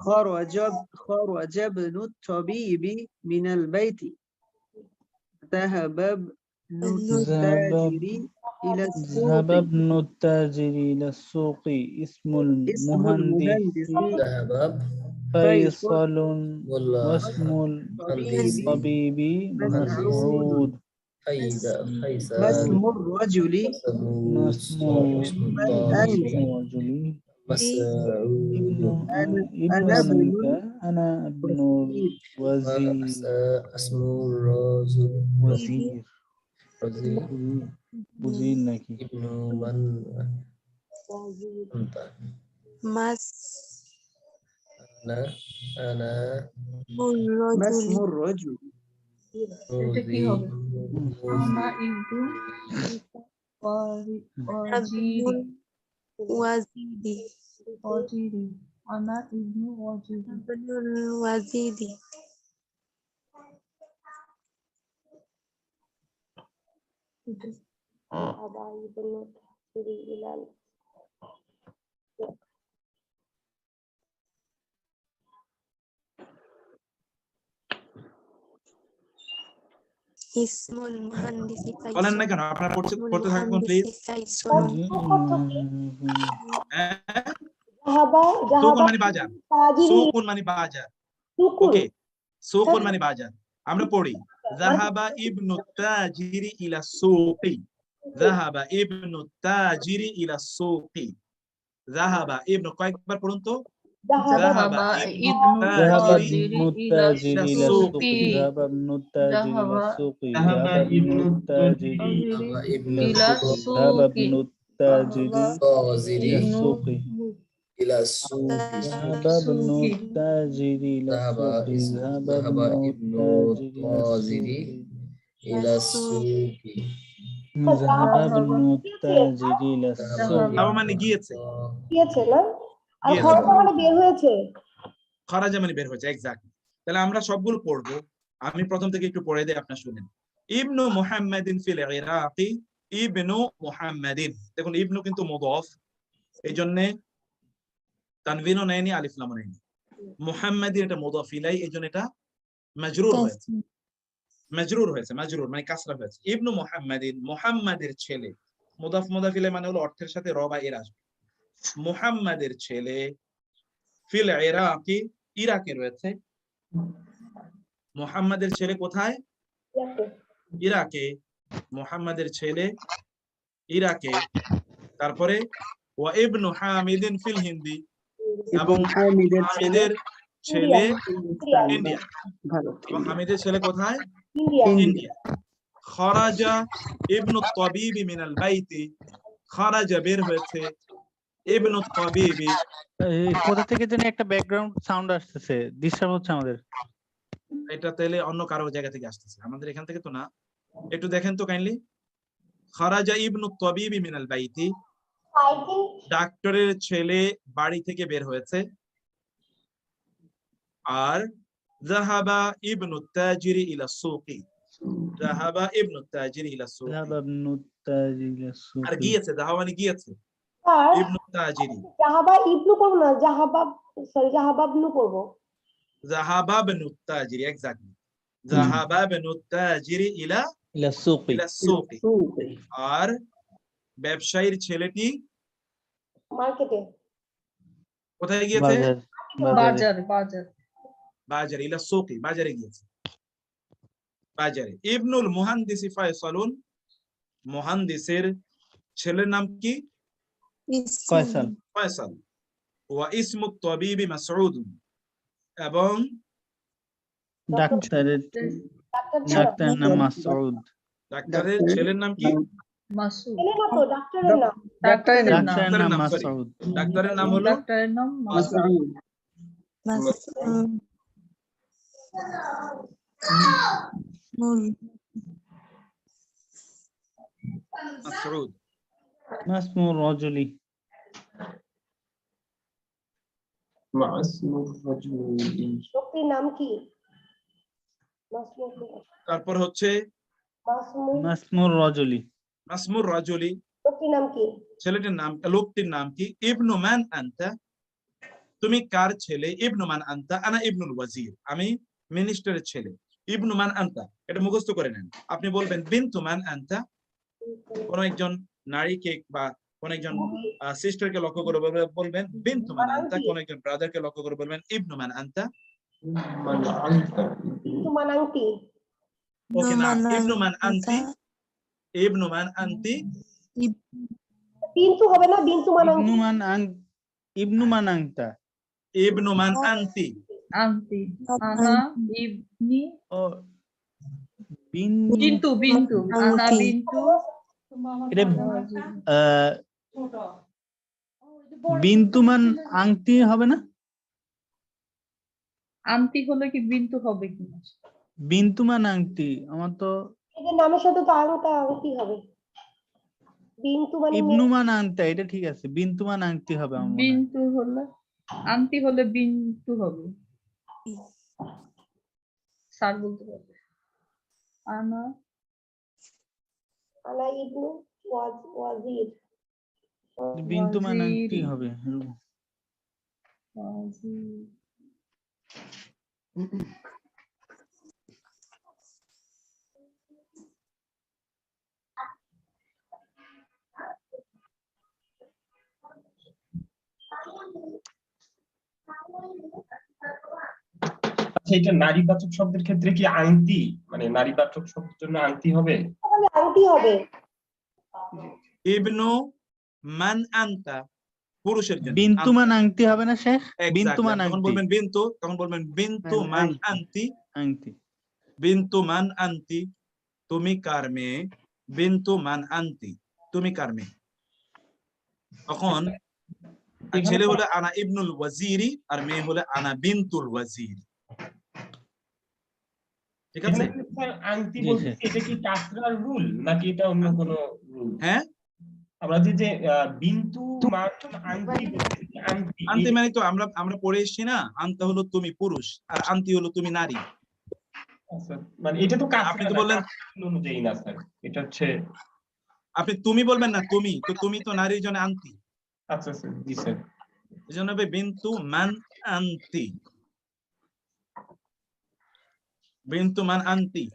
خرج ابن الطبيب من البيت ذهب ابن التاجر إلى السوق ذهب ابن التاجر إلى السوق اسم اسم المهندس المهندس ذهب فيصل والله واسم مهندس الطبيب مسعود ما فيصل اسم الرجل اسم اسم الطالب الرجل مسعود ابن أنا أمريكا ابن أنا ابن الوزير اسم الرجل وزير وزير نكي ابن من أنت مس أنا ما اسم الرجل الرجل এটা কি হবে? আনা ইবনু ওয়াজিরি وزيدي ওয়াজিরি আনা ইবনু ওয়াজিরি। ابن الوزيد اسم المهندس বলেন না فيصل কেন, আপনারা পড়তে থাকুন المهندس প্লিজ। فيصل সুকুন মানে বাজার, সুকুন মানে বাজার, ওকে, সুকুন মানে বাজার। আমরা পড়ি যাহাবা ইবনু তাজিরি ইলা সুকি, যাহাবা ইবনু তাজিরি ইলা সুকি। যাহাবা ইবনু, কয়েকবার পড়ুন তো। যাহাবা ইবনু ذهب তাজিরি ابن التاجر إلى إلى السوق. السوق ذهب ابن التاجر إلى السوق ذهب ذهب ابن ابن التاجر إلى إلى السوق السوق. ذهب ابن التاجر إلى السوق إلى السوق ذهب ابن التاجر إلى ذهب السوق ذهب ذهب ابن ابن التاجر إلى التاجر السوق إلى السوق ذهب ابن التاجر إلى السوق যাওয়া মানে গিয়েছে, গিয়েছে না, আর গিয়েছে। খরচা মানে বের হয়েছে। খরাজা মানে বের হয়েছে, এক্স্যাক্টলি। তাহলে আমরা সবগুলো পড়বো, আমি প্রথম থেকে একটু পড়ে দিই, আপনারা শুনেন। ইবনু মুহাম্মাদিন ফিল ইরাকি, ইবনু মুহাম্মাদিন, দেখুন ইবনু কিন্তু মুদাফ, এই জন্য তানভিনও নেয়নি, আলিফ লামও নেয়নি। মুহাম্মাদিন এটা মুদাফ ইলাই, এই জন্য এটা মাজরুর হয়েছে, মাজরুর হয়েছে, মাজরুর মানে কাসরা হয়েছে। ইবনু মুহাম্মাদিন, মুহাম্মাদের ছেলে, মুদাফ মুদাফ ইলাই মানে হলো অর্থের সাথে র বা এর আসবে। মুহাম্মাদের ছেলে, ফিল ইরাকি, ইরাকে রয়েছে। মুহাম্মাদের ছেলে কোথায়? ইরাকে। মুহাম্মাদের ছেলে ইরাকে। তারপরে ওয়া ইবনু হামিদিন ফিল হিন্দি, এবং হামিদের ছেলে ইন্ডিয়া। এবং হামিদের ছেলে কোথায়? ইন্ডিয়া। খরাজা ইবনু তাবিবি মিনাল বাইতি, খরাজা বের হয়েছে, ইবনু তাবিবি। কোথা থেকে যেন একটা ব্যাকগ্রাউন্ড সাউন্ড আসতেছে, ডিস্টার্ব হচ্ছে আমাদের। এটা তাহলে অন্য কারো জায়গা থেকে আসতেছে, আমাদের এখান থেকে তো না। একটু দেখেন তো কাইন্ডলি। খরাজা ইবনু তাবিবি মিনাল বাইতি, ডাক্তারের ছেলে বাড়ি থেকে বের হয়েছে। আর যাহাবা ইবনু তাজিরি ইলা সুকি, যাহাবা ইবনু তাজিরি ইলা সুকি, ذهب ابن التاجر إلى السوق আর গিয়েছে, যাহাবা মানে গিয়েছে, স্যার ইবনু তাজিরি, জাহাবা ইবনু করবো না, জাহাবা, সরি জাহাবা ইবনু করবো। যাহাবা ইবনু তাজিরি, এক্স্যাক্টলি, যাহাবা ইবনু তাজিরি ইলা إلى السوق ইলা সুকি। আর ব্যবসায়ীর ছেলেটি মার্কেটে কোথায় গিয়েছে? বাজার বাজার বাজার বাজারে, ইলা সুকি, বাজারে গিয়েছে, বাজারে। ইবনুল মুহান্দিসি ফায়সালুন, মুহান্দিসের ছেলের নাম কি? ফয়সাল ফয়সাল। ওয়া ইসমু তাবিবি মাসউদ, এবং ডাক্তারের ডাক্তার ছিল ডাক্তারের নাম মাসউদ। ডাক্তারের ছেলের নাম কি? মাসুদ ছেলে না তো ডাক্তারের নাম ডাক্তারের নাম ডাক্তারের নাম নাম, sorry। মাসউদ। ডাক্তারের নাম হলো ডাক্তারের নাম মাসুদ মাসউদ। মাসমুর রাজুলি। লোকটির নাম কি? মাসমুর তারপর হচ্ছে মাসমুর রাজুলি। মাসমুর রাজুলি, লোকটির নাম কি? ছেলেটির নাম, লোকটির নাম কি? ইবনু মান আনতা, তুমি কার ছেলে? ইবনু মান আনতা, আনা ইবনুল ওয়াজির, আমি মিনিস্টারের ছেলে। ইবনু মান আনতা, এটা মুখস্থ করে নেন। আপনি বলবেন বিনতু মান আনতা, কোন একজন নারীকে বা কোন একজন সিস্টারকে লক্ষ্য করে বলবেন বিনতু মান আনতা, কোন একজন ব্রাদারকে লক্ষ্য করে বলবেন ইবনু মান আনতা। তোমার আংটি ওকে না, ইবনু মান আনতি, ইবনু মান আনতি, বিন্তু হবে না, বিন্তু মান ইবনু আংটি। মান ইবনু মান আংতা। ইবনু মান আনতি, আনতি আনা ইবনি ও বিন্তু বিন্তু আনা বিন্তু এটা বিন্তুমান আংটি হবে না? আন্তি হলে কি বিন্তু হবে কি? বিন্তুমান আংটি আমার তো এদের নামের সাথে তো আংটি হবে। বিন্তু মানে ইবনুমান আংতা, এটা ঠিক আছে। বিন্তুমান আংটি হবে আমার মনে হয়। বিন্তু হলে আন্তি হলে বিন্তু হবে। স্যার বলতে পারবে। আনা আনা ইবনু ওয়াজির। বিন্তুমান আংটি হবে। ওয়াজির। আচ্ছা, এটা নারীবাচক শব্দের ক্ষেত্রে কি আংটি, মানে নারীবাচক শব্দের জন্য আংটি হবে? আংটি হবে। ইবনু মান আনতা পুরুষের জন্য, বিন্তুমান আংটি হবে না শেখ? Exactly. বিন্তুমান যখন আংটি। বলবেন বিন্তু, তখন বলবেন বিন্তু মান আনতি, আংটি। বিন্তু মান আনতি, তুমি কার মেয়ে? বিন্তু মান আনতি, তুমি কার মেয়ে? তখন ছেলে হলে আনা ইবনুল ওয়াজিরি, আর মেয়ে হলে আনা বিনতুল ওয়াজিরি। ঠিক আছে? আংটি বলতে এটা কি কাসরার রুল নাকি এটা অন্য কোনো রুল? হ্যাঁ, আমরা যে বিন্তু মান আংটি বলছি, আংটি আনতি মানে তো আমরা পড়ে এসেছি না, আনতা হলো তুমি পুরুষ আর আনতি হলো তুমি নারী। আচ্ছা, মানে এটা তো আপনি তো বললেন অনুযায়ী না স্যার, এটা হচ্ছে আপনি তুমি বলবেন না, তুমি তো, তুমি তো নারীর জন্য আনতি। আচ্ছা স্যার, জি স্যার। এই জন্য হবে বিন্তু মান আনতি, বিন্তু মান আনতি।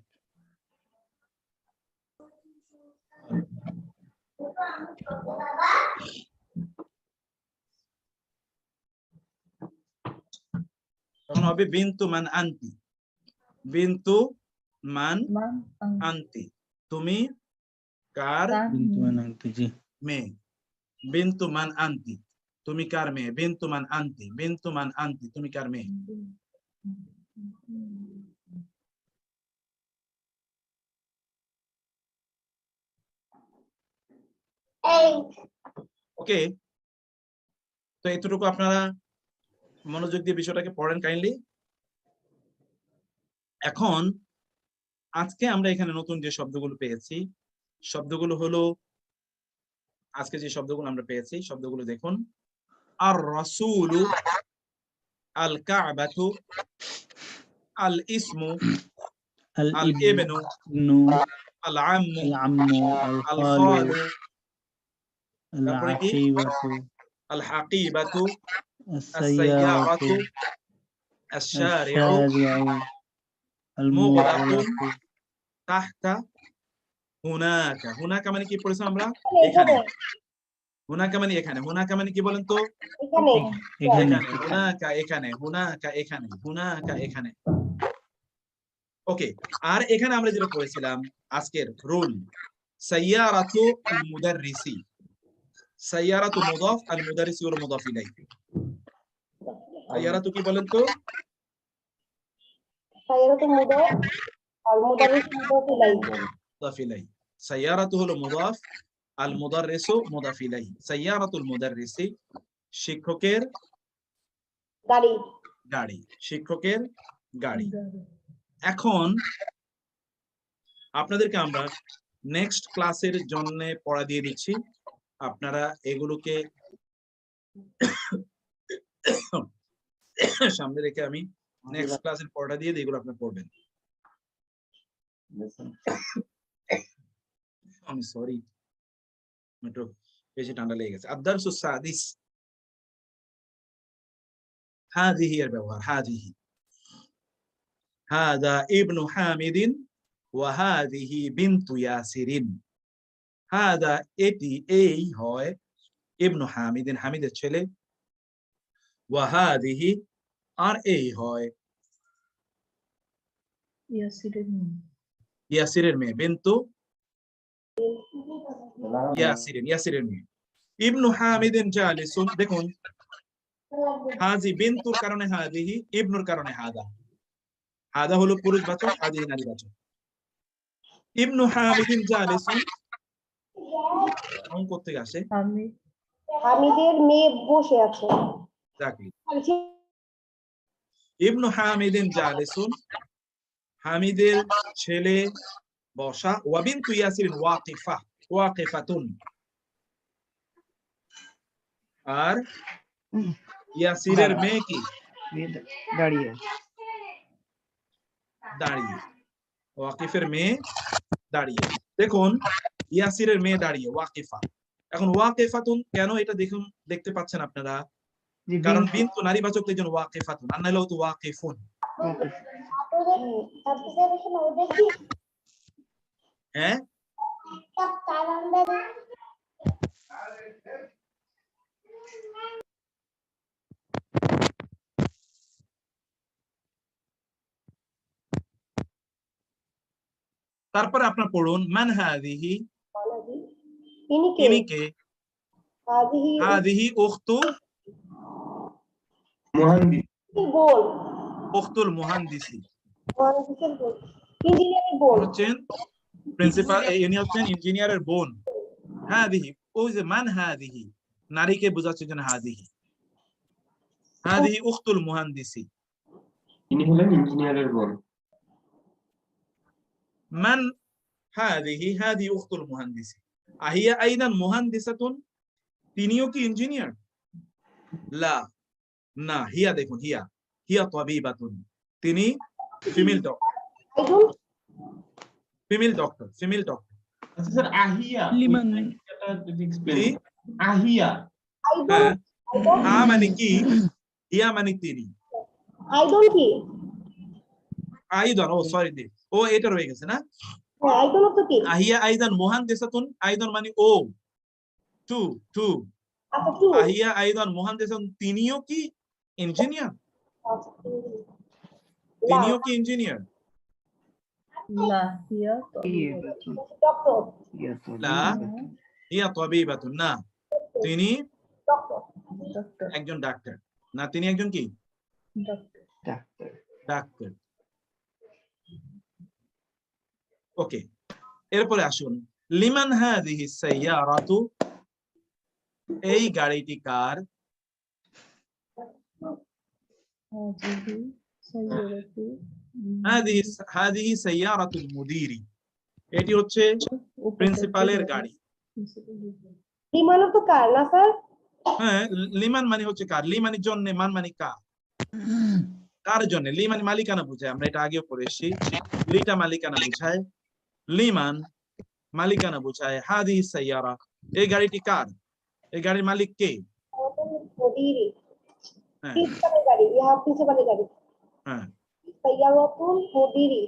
তখন হবে বিন্তু মান আনতি, বিন্তু মান আনতি, তুমি কার বিন্তুমান আংটি, জি। মেয়ে? বিন্তু মান আনতি, তুমি কার মেয়ে? বিন্তু মান আনতি, বিন্তু মান আনতি, তুমি কার মেয়ে? ওকে, তো এতটুকু আপনারা মনোযোগ দিয়ে বিষয়টাকে পড়েন কাইন্ডলি। এখন আজকে আমরা এখানে নতুন যে শব্দগুলো পেয়েছি, শব্দগুলো হলো, আজকে যে শব্দগুলো আমরা পেয়েছি শব্দগুলো দেখুন। আর রাসূলু, আল কাবাতু, আল ইসমু, আল ইবনু, আল আম্মু, আল খালু, তারপরে কি? আল হাকিবাতু, as-sayyaratu, ash-shari'u, মুগরাকুন, তাহতা, হুনাকা। হুনাকা মানে কি পড়েছি আমরা? এখানে। হুনাকা মানে এখানে। হুনাকা মানে কি বলেন তো? এখানে। হুনাকা এখানে, হুনাকা এখানে, হুনাকা এখানে। ওকে, আর এখানে আমরা যেটা পড়েছিলাম আজকের রুল, সাইয়ারাতু আল মুদাররিসি। সাইয়ারাতু মুদাফ, আল মুদাররিসি হলো মুদাফ ইলাইহি। সাইয়ারাতু কি বলেন তো? সাইয়ারাতু মুদাফ আর মুদাররিস মুদাফ ইলাইহি। মুদাফ ইলাইহি। সাইয়ারাতু হলো মুদাফ, আল মুদাররিসু মুদাফ ইলাইহি। সাইয়ারাতুল মুদাররিসি শিক্ষকের গাড়ি। গাড়ি, শিক্ষকের গাড়ি। এখন আপনাদেরকে আমরা নেক্সট ক্লাসের জন্য পড়া দিয়ে দিচ্ছি, আপনারা এগুলোকে সামনে রেখে আমি নেক্সট ক্লাসের পড়াটা দিয়ে দিই, এগুলো আপনারা পড়বেন। আমি সরি, একটু বেশি ঠান্ডা লেগে গেছে। আদ-দারসু সাদিস, হাযিহি এর ব্যবহার, হাযিহি। হাযা ইবনু হামিদিন ওয়া হাযিহি বিনতু ইয়াসিরিন। হাযা এটি, এই হয়, ইবনু হামিদিন হামিদের ছেলে, ওয়া হাযিহি আর এই হয় ইয়াসিরের মেয়ে, বিনতু ইয়াসিরিন, ইয়াসিরের মেয়ে। ইবনু হামিদিন জালিসুন, দেখুন হাযি বিনতুর কারণে হাযিহি, ইবনুর কারণে হাযা। হাযা হলো পুরুষবাচক, হাযিহি নারীবাচক। ইবনু হামিদিন জালিসুন কোন থেকে আসে? হামিদের মেয়ে বসে আছে। এক্স্যাক্টলি। ইবনু হামিদিন জালিসুন, হামিদের ছেলে বসা। ওয়া বিনতু ইয়াসিরিন ওয়াকিফা, ওয়াকিফাতুন। আর ইয়াসিরের মেয়ে কি? দাঁড়িয়ে। দাঁড়িয়ে। ওয়াকিফের মেয়ে দাঁড়িয়ে। দেখুন ইয়াসিরের মেয়ে দাঁড়িয়ে, ওয়াকিফা। এখন ওয়াকিফাতুন কেন, এটা দেখুন, দেখতে পাচ্ছেন আপনারা, কারণ বিনতু নারীবাচক, এই জন্য ওয়াকিফাতুন, আর নাহলে হতো ওয়াকিফুন। হ্যাঁ, তারপরে আপনার পড়ুন মান হাযিহি, ইনি কে? হাযিহি উখতু মুহান্দিস। বোন, উখতুল মুহান্দিসি। মুহান্দিসের বোন, ইঞ্জিনিয়ারের বোন। হচ্ছেন প্রিন্সিপাল, ইনি হচ্ছেন ইঞ্জিনিয়ারের বোন। হাযিহি, ওই যে মান হাযিহি, নারীকে বোঝাচ্ছে জন্য হাযিহি। হাযিহি উখতুল মুহান্দিসি। ইনি হলেন ইঞ্জিনিয়ারের বোন। মান হাযিহি, হাযিহি উখতুল মুহান্দিসি। আহিয়া আইদান মুহান্দিসাতুন, তিনিও কি ইঞ্জিনিয়ার? লা, না, হিয়া, দেখুন হিয়া, হিয়া তাবিবাতুন, তিনি female doctor, female doctor, female doctor. আচ্ছা স্যার, আহিয়া লিমান এটা যদি এক্সপ্লেইন। আহিয়া, হ্যাঁ, হা মানে কি, হিয়া মানে তিনি। আইদন কি? আইদান, ও সরি দে, ও এটা রয়ে গেছে না। হ্যাঁ, আইদন তো কি? আহিয়া আইদান মুহান্দিসাতুন, আইদান মানে ও, টু, টু। আচ্ছা, কি? আহিয়া আইদান মুহান্দিসাতুন, তিনিও কি ইঞ্জিনিয়ার? তিনিও কি ইঞ্জিনিয়ার? ডক্টর। লা, হিয়া তাবিবাতুন, না, তিনি একজন ডাক্তার। না, তিনি একজন কি? ডাক্তার। ওকে, এরপরে আসুন লিমান হাযিহি সাইয়ারাতু, এই গাড়িটি কার? হাযিহি সাইয়ারাতুল মুদিরি, এটি হচ্ছে প্রিন্সিপালের গাড়ি। লিমানও তো কার না স্যার? হ্যাঁ, লিমান মানে হচ্ছে কার, লি মানে জন্য, মান মানে কার, কার জন্য। লি মানে মালিকানা বোঝায়, আমরা এটা আগেও পড়েছি। লিটা মালিকানা বোঝায়, লিমান মালিকানা বোঝায়। হাযিহি সাইয়ারা, এই গাড়িটি কার? এই গাড়ির মালিক কে? মুদিরি, হ্যাঁ, প্রিন্সিপালের গাড়ি, ইহা প্রিন্সিপালের গাড়ি। হ্যাঁ, সাইয়ারাতুল মুদিরি।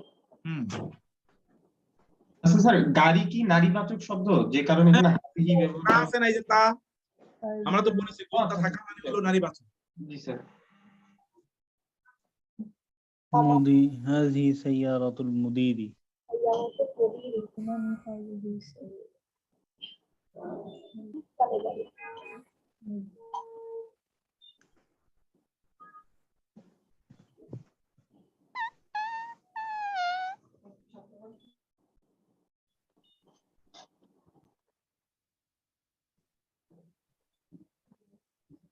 আচ্ছা স্যার, গাড়ি কি নারীবাচক শব্দ, যে কারণে এখানে হাযিহি তা ব্যবহার আছে না, এই যে তা, আমরা তো বলেছি কোনটা থাকা মানে হলো নারীবাচক। জি স্যার। মুদি, হাযিহি সাইয়ারাতুল মুদিরি। সাইয়ারাতুল মুদিরি, প্রিন্সিপালের গাড়ি।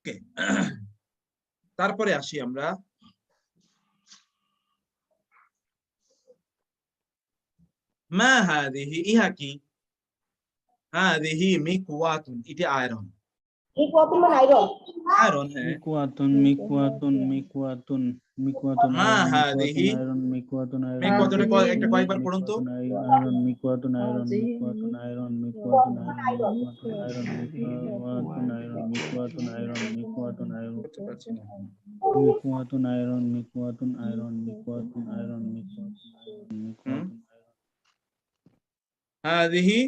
ওকে, তারপরে আসি আমরা মা হাদিহি, ইহা কি? হাদিহি মিকওয়াতুন, এটি আয়রন। মিকওয়াতুন মানে আয়রন। আয়রন, হ্যাঁ। মিকওয়াতুন মিকওয়াতুন মিকওয়াতুন মিকওয়াতুন মা আয়রন হাদিহি, মিকওয়াতুন আয়রন মিকওয়াতুন আয়রন মিকওয়াতুন হাদিহি একটা কয়েকবার পড়ুন তো। আয়রন মিকওয়াতুন আয়রন হাদিহি মিকওয়াতুন আয়রন মিকওয়াতুন আয়রন মিকওয়াতুন আয়রন মিকওয়াতুন আয়রন মিকওয়াতুন আয়রন করতে পারছি না। মিকওয়াতুন আয়রন মিকওয়াতুন আয়রন মিকওয়াতুন আয়রন মিকওয়াতুন হাদিহি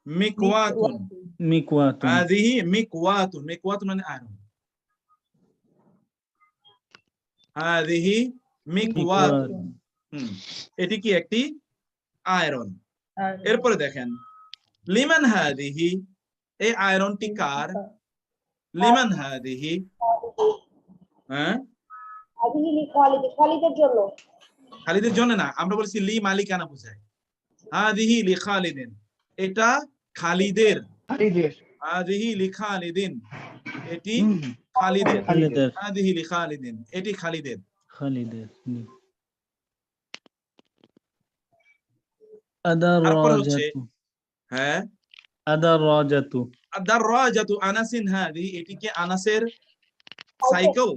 মিকওয়াতুন, মিকওয়াতুন হাদিহি মিকওয়াতুন, মিকওয়াতুন মানে আয়রন। হাদিহি মিকওয়াতুন, এটি কি একটি আয়রন। এরপরে দেখেন লিমান হাদিহি, এই আয়রনটি কার? লিমান হাদিহি, হ্যাঁ, হাদিহি লিখালিদ, খালিদের জন্য। খালিদের জন্য না, আমরা বলছি লি মালিকানা বোঝায়। হাদিহি লি খালিদিন, এটা খালিদের। খালিদের। হাদিহি লি খালিদিন, এটি খালিদের। খালিদের হাদিহি লি খালিদিন, এটি খালিদের। খালিদের তারপরে হচ্ছে আদারাজাতু হ্যাঁ আদারাজাতু আদ-দাররাজাতু আনাসিন, হাদিহি, এটি কি আনাসের সাইকেল?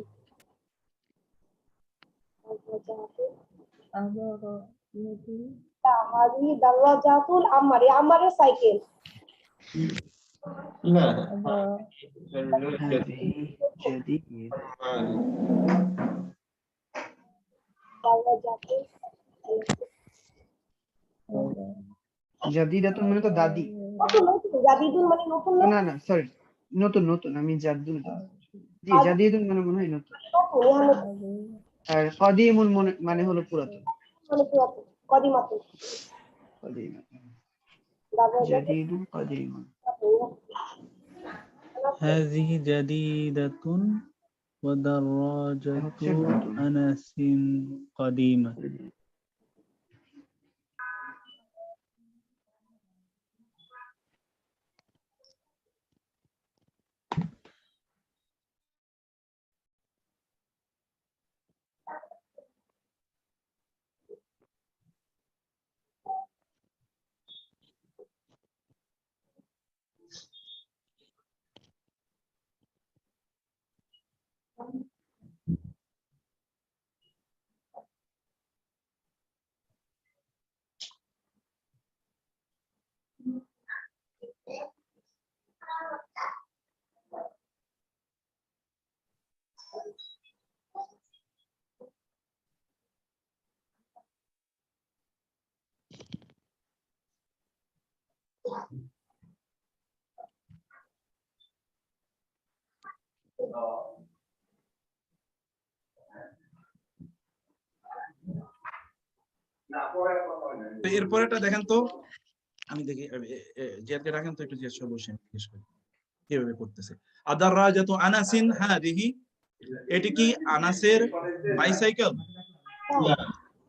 হাদিহি দাররাজাতুল আম্মার, আম্মারের সাইকেল। না দাররাজাতুল জাদিদাতুন মানে তো দাদি। নতুন, নতুন, জাদিদুন মানে নতুন, না না সরি, নতুন নতুন, আমি জাদুল। জি, জাদিদুন মানে মনে হয় নতুন। নতুন, ইহা নতুন, আর কদিমুন মানে হলো পুরাতন। মানে পুরাতন, কদিমাতুন। কদিমাতুন দাররাজাতুল জাদিদুন কদিমুন। হাযিহি জাদিদাতুন ওয়া দাররাজাতু আনাসিন কাদিমা। এরপরেটা দেখেন তো, আমি দেখি জিয়াদকে রাখেন তো একটু, জিয়াদ সব বসে জিজ্ঞেস করি কিভাবে করতেছে। আদ-দাররাজাতু আনাসিন হাদিহি, এটি কি আনাসের বাইসাইকেল?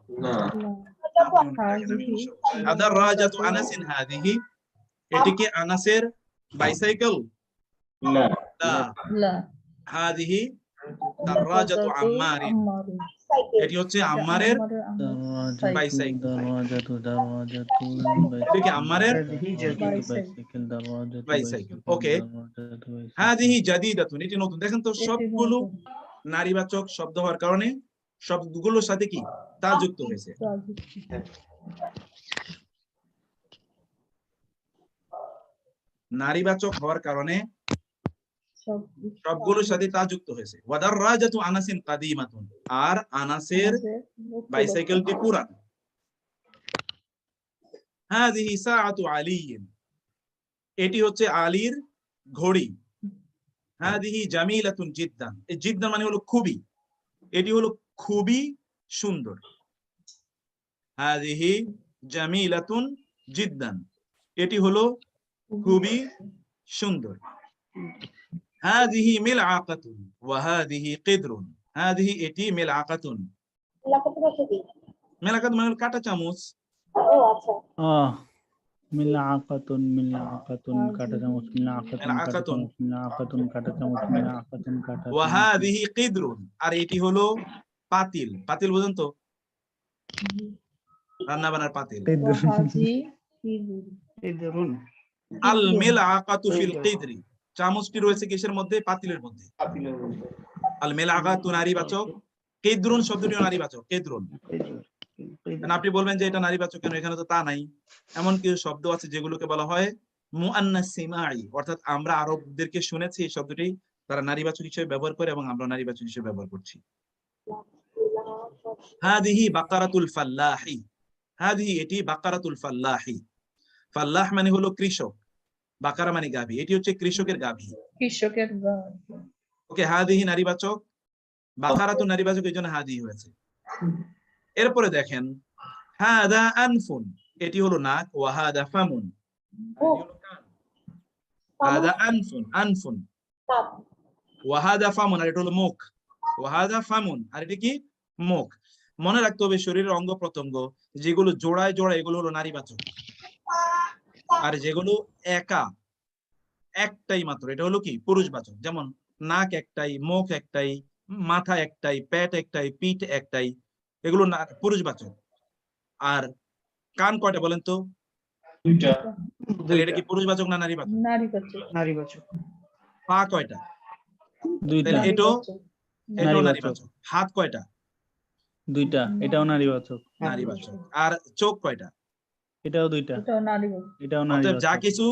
না আদ-দাররাজাতু আনাসিন হাদিহি, এটি কি আনাসের বাইসাইকেল? না লা। লা হাদিহি দাররাজাতু আম্মারিন, এটি হচ্ছে আম্মারের বাইসাইকেল। দাররাজাতু দাররাজাতু এটি কি আম্মারের বাইসাইকেল দাররাজাতু বাইসাইকেল। ওকে, হাদিহি জাদিদাতুন, এটি নতুন। দেখেন তো সবগুলো নারীবাচক শব্দ হওয়ার কারণে শব্দগুলোর সাথে কি তা যুক্ত হয়েছে। নারীবাচক হওয়ার কারণে সবগুলোর সাথে তা যুক্ত হয়েছে। ওয়াদাররাজাতু আনাসিন কাদিমাতুন, আর আনাসের বাইসাইকেলটি পুরান। হাযিহি সাআতু আলিয়্যিন, এটি হচ্ছে আলীর ঘড়ি। হাযিহি জামিলাতুন জিদ্দান, এই জিদ্দান মানে হলো খুবই, এটি হলো খুবই সুন্দর। হাযিহি জামিলাতুন জিদ্দান, এটি হলো খুবই সুন্দর। হাযিহি মিলআকাতুন ওয়া হাযিহি কিদরুন, হাযিহি এটি মিলআকাতুন, লাকাতুন কি? মিলআকাত মানে কাঁটা চামচ। ও আচ্ছা। মিলআকাতুন মিলআকাতুন কাঁটা চামচ, মিলআকাতুন কাঁটা মিলআকাতুন। চামচ, মিলআকাতুন কাঁটা চামচ, মিলআকাতুন কাঁটা ওয়া চামচ। হাযিহি কিদরুন, আর এটি হলো পাতিল। পাতিল বুঝেন তো, রান্না বান্নার পাতিল। ওয়াহাজি কিদুর এই ধরুন আল মিলআকাতু ফিল কিদরি, চামচটি রয়েছে কিসের মধ্যে? পাতিলের মধ্যে। পাতিলের মধ্যে। আল মিলআকাতু নারীবাচক, কিদরুন শব্দটিও নারীবাচক, কিদরুন। কারণ আপনি বলবেন যে এটা নারীবাচক কেন, এখানে তো তা নাই। এমন কিছু শব্দ আছে যেগুলোকে বলা হয় মুআন্নাস সিমাই, অর্থাৎ আমরা আরবদেরকে শুনেছি এই শব্দটি তারা নারীবাচক হিসেবে ব্যবহার করে এবং আমরা নারীবাচক হিসেবে ব্যবহার করছি। হাদিহি বাকারাতুল ফাল্লাহি, হাদিহি এটি বাকারাতুল ফাল্লাহি। ফাল্লাহ মানে হলো কৃষক, বাকারা মানে গাভী, এটি হচ্ছে কৃষকের গাভী। কৃষকের গান। ওকে, হাদিহি নারীবাচক, বাকারাতুন নারীবাচক, এই জন্য হাদিহি হয়েছে। এরপরে দেখেন হাদা আনফুন, এটি হলো নাক, ওয়া হাদা ফামুন, আর এটি হলো কান। হাদা আনফুন, আনফুন, ওয়া হাদা ফামুন, আর এটা হলো মুখ। ওয়া হাদা ফামুন, আর এটি কি? মুখ। মনে রাখতে হবে শরীরের অঙ্গ প্রত্যঙ্গ যেগুলো জোড়ায় জোড়ায় এগুলো হলো নারীবাচক, আর যেগুলো একা একটাই মাত্র এটা হলো কি? পুরুষবাচক। যেমন নাক একটাই, মুখ একটাই, মাথা একটাই, পেট একটাই, পিঠ একটাই, এগুলো পুরুষবাচক। আর কান কয়টা বলেন তো? দুইটা। তাহলে এটা কি পুরুষবাচক না নারীবাচক? নারীবাচক। নারীবাচক। পা কয়টা? দুইটা, তাহলে এটাও নারীবাচক। নারীবাচক। হাত কয়টা? দুইটা, এটাও নারীবাচক। নারীবাচক। আর চোখ কয়টা? এটাও দুইটা, এটাও নারীবাচক। এটাও অতএব যা নারীবাচক। কিছু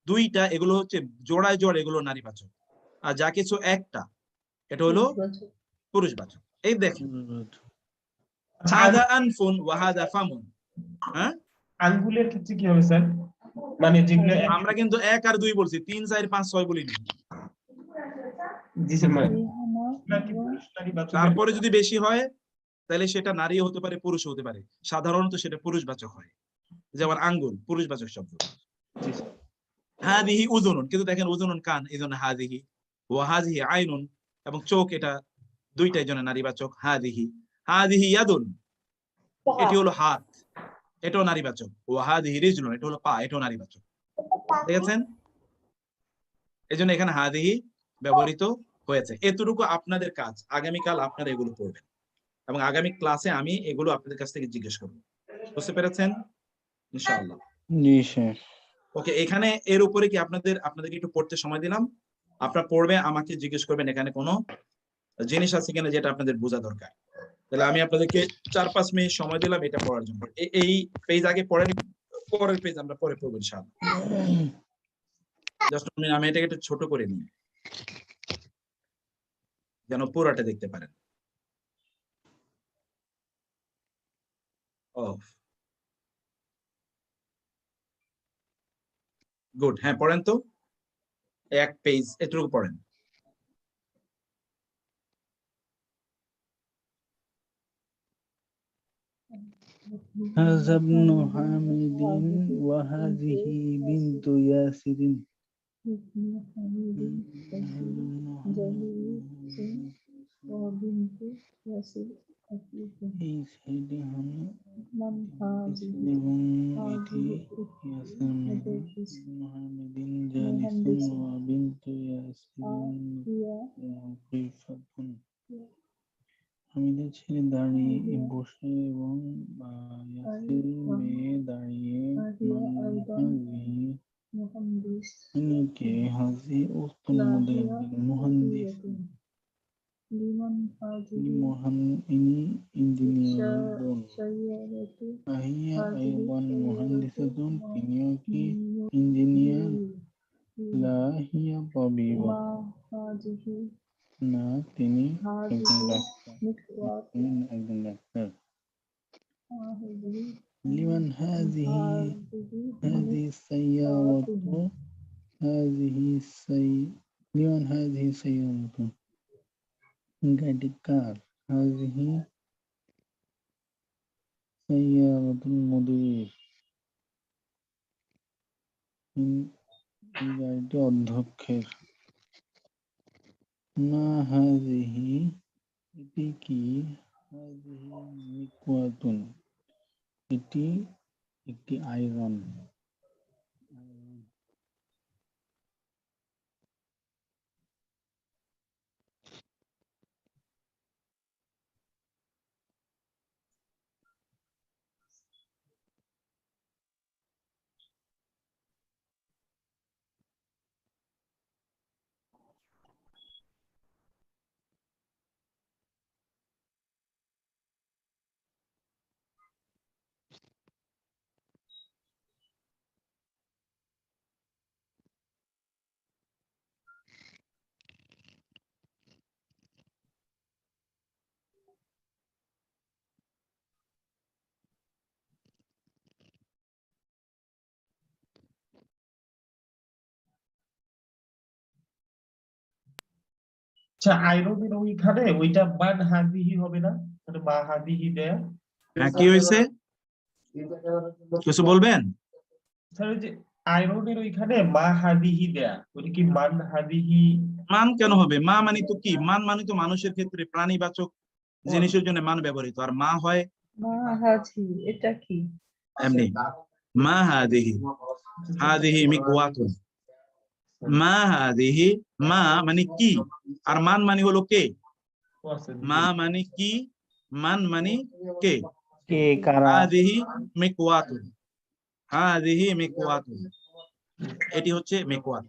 দুইটা এগুলো হচ্ছে জোড়ায় জোড়, এগুলো নারীবাচক। আর যা কিছু একটা এটা হলো পুরুষবাচক। পুরুষবাচক। এই দেখেন আচ্ছা, হাদা আনফুন ওয়া হাদা ফামুন। হ্যাঁ, আঙ্গুলের ক্ষেত্রে কি হবে স্যার? মানে যেগুলো আমরা কিন্তু 1 আর 2 বলছি, 3 4 5 6 বলিনি। জি স্যার, মানে রিহানা নাকি পুরুষ নারীবাচক? তারপরে যদি বেশি হয় তাহলে সেটা নারীও হতে পারে, পুরুষ হতে পারে। সাধারণত সেটা পুরুষবাচক হয়, যেমন আঙ্গুল পুরুষবাচক শব্দ। হাদিহি উযুনুন, কিন্তু দেখেন উযুনুন কান, এইজন্য হাদিহি। ওয়া হাদিহি আইনুন, এবং চোখ, এটা দুইটাই জন্য নারীবাচক। হাদিহি, হাদিহি ইয়াদুন, এটি হলো হাত, এটাও নারীবাচক। ওয়া হাদিহি রিজলুন, এটা হলো পা, এটাও নারীবাচক। দেখেছেন? এজন্য এখানে হাদিহি ব্যবহৃত হয়েছে। এতটুকু আপনাদের কাজ, আগামীকাল আপনারা এগুলো পড়বেন এবং আগামী ক্লাসে আমি এগুলো আপনাদের কাছ থেকে জিজ্ঞেস করব। বুঝতে পেরেছেন? ইনশাআল্লাহ। জি স্যার। ওকে, এখানে এর উপরে কি আপনাদেরকে একটু পড়তে সময় দিলাম, আপনারা পড়বে, আমাকে জিজ্ঞেস করবেন এখানে কোনো জিনিস আছে কিনা যেটা আপনাদের বোঝা দরকার। তাহলে আমি আপনাদেরকে 4-5 মিনিট সময় দিলাম এটা পড়ার জন্য। এই পেজ আগে পড়েন, পরের পেজ আমরা পরে পড়বো ইনশাআল্লাহ। জাস্ট আমি এটাকে একটু ছোট করে নিই যেন পুরোটা দেখতে পারেন। গুড, হ্যাঁ পড়েন তো, এক পেজ এটুকু পড়েন। هذا ابن حميد وهذه بنت ياسر. ইবনে হামিদিন জালিল ওয়া বিনতু ইয়াসির আকিবুন। এই সাইডে হলো মান হাযিহি এবং এটি ইয়াসির মুহাম্মাদিন জালিসুন ওয়া বিনতু ইয়াসিরিন হিয়া ওয়াকিফাতুন। হামিদের ছেলে দাঁড়িয়ে বসে এবং ইয়াসির মেয়ে দাঁড়িয়ে। হিয়া আইদান হাযিহি মুহান্দিস ইনি কে? হাযি উস্তাদ মুহান্দিস। লিমান হাযিহি ইনি ইঞ্জিনিয়ার। সাইয়ারাতু আহিয়া আইদান মুহান্দিসাতুন, তিনিও কি ইঞ্জিনিয়ার। লা হিয়া তাবিবা, মা হাযিহি না তিনি একজন হাযিহি ডাক্তার। মিকওয়াত তিনি একজন ডাক্তার। হাযিহি লিমান হাযিহি হাযিহি সাইয়ারাতু, লিমান হাযিহি সাইয়ারাতু, গাড়ি কার। হাযিহি সাইয়ারাতুল মুদির, এই গাড়িটি অধ্যক্ষের। মা হাযিহি, এটি কি। হাযিহি মিকওয়াতুন, এটি একটি আয়রন। আচ্ছা আইরনের ওইখানে ওইটা মান হাদিহি হবে না, মানে মা হাদিহি দেয়া। হ্যাঁ কি হয়েছে, কিছু বলবেন? স্যার ওই যে আইরনের ওইখানে মা হাদিহি দেয়া, ওইটা কি মান হাদিহি? মান কেন হবে? মা মানে তো কি, মান মানে তো মানুষের ক্ষেত্রে প্রাণীবাচক জিনিসের জন্য মান ব্যবহৃত, আর মা হয় মা হাজি, এটা কি? এমনি। মা হাদিহি, হাদিহি মিকওয়াতুন, মা হাদিহি, মা মানে কি, আর মান মানে হলো কে। মা মানে কি, মান মানে কে। কে কারা? হাদিহি মিকওয়াতুন, হাদিহি মিকওয়াতুন, এটি হচ্ছে মিকওয়াত।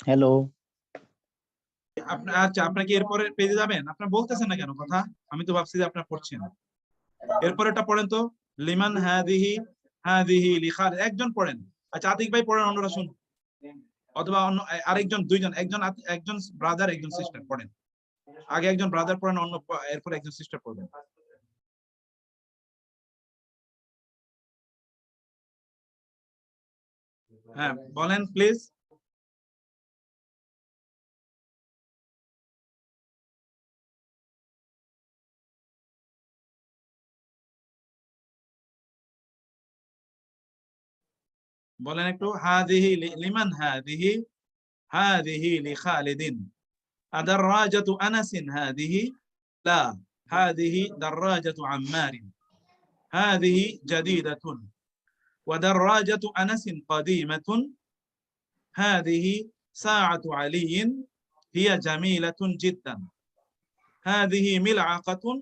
হ্যালো, আচ্ছা, আপনার কি এরপরে পেজে যাবেন? আপনার বলতেছেন না কেন কথা? আমি তো ভাবছি যে আপনার পড়ছেন। এরপরেটা পড়েন তো, লিমান হাদিহি হাদিহি লিখার, একজন পড়েন। আচ্ছা, আতিক ভাই পড়েন, অন্যরা শুন, অথবা অন্য আরেকজন, দুইজন, একজন ব্রাদার, একজন সিস্টার পড়েন। আগে একজন ব্রাদার পড়েন, এরপর একজন সিস্টার পড়বেন। হ্যাঁ, বলেন প্লিজ। বলেন একটু। হাদিহি লিমান হাদিহি হাদিহি লিখালিদিন। আদাররাজাতু আনাসিন হাদিহি লা হাদিহি দাররাজাতু আম্মারিন হাদিহি জাদিদাতুন ওয়াদাররাজাতু আনাসিন কাদিমাতুন হাদিহি সাআতু আলিয়িন হিয়া জামিলাতুন জিদ্দান হাদিহি মিলআকাতুন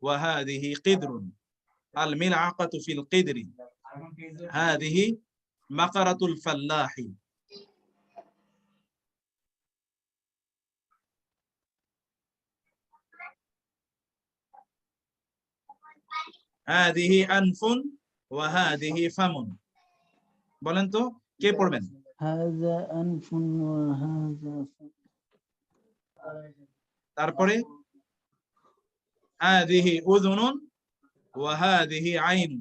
ওয়া হাদিহি কিদরুন আল মিলআকাতু ফিল কিদরি হাদিহি মাকারাতুল ফাল্লাহি হাদিহি আনফুন ওয়া হাদিহি ফামুন। বলেন তো কে পড়বেন? হাযা আনফুন ওয়া হাযা তারপরে হাদিহি উযুনুন ওয়া হাদিহি আইন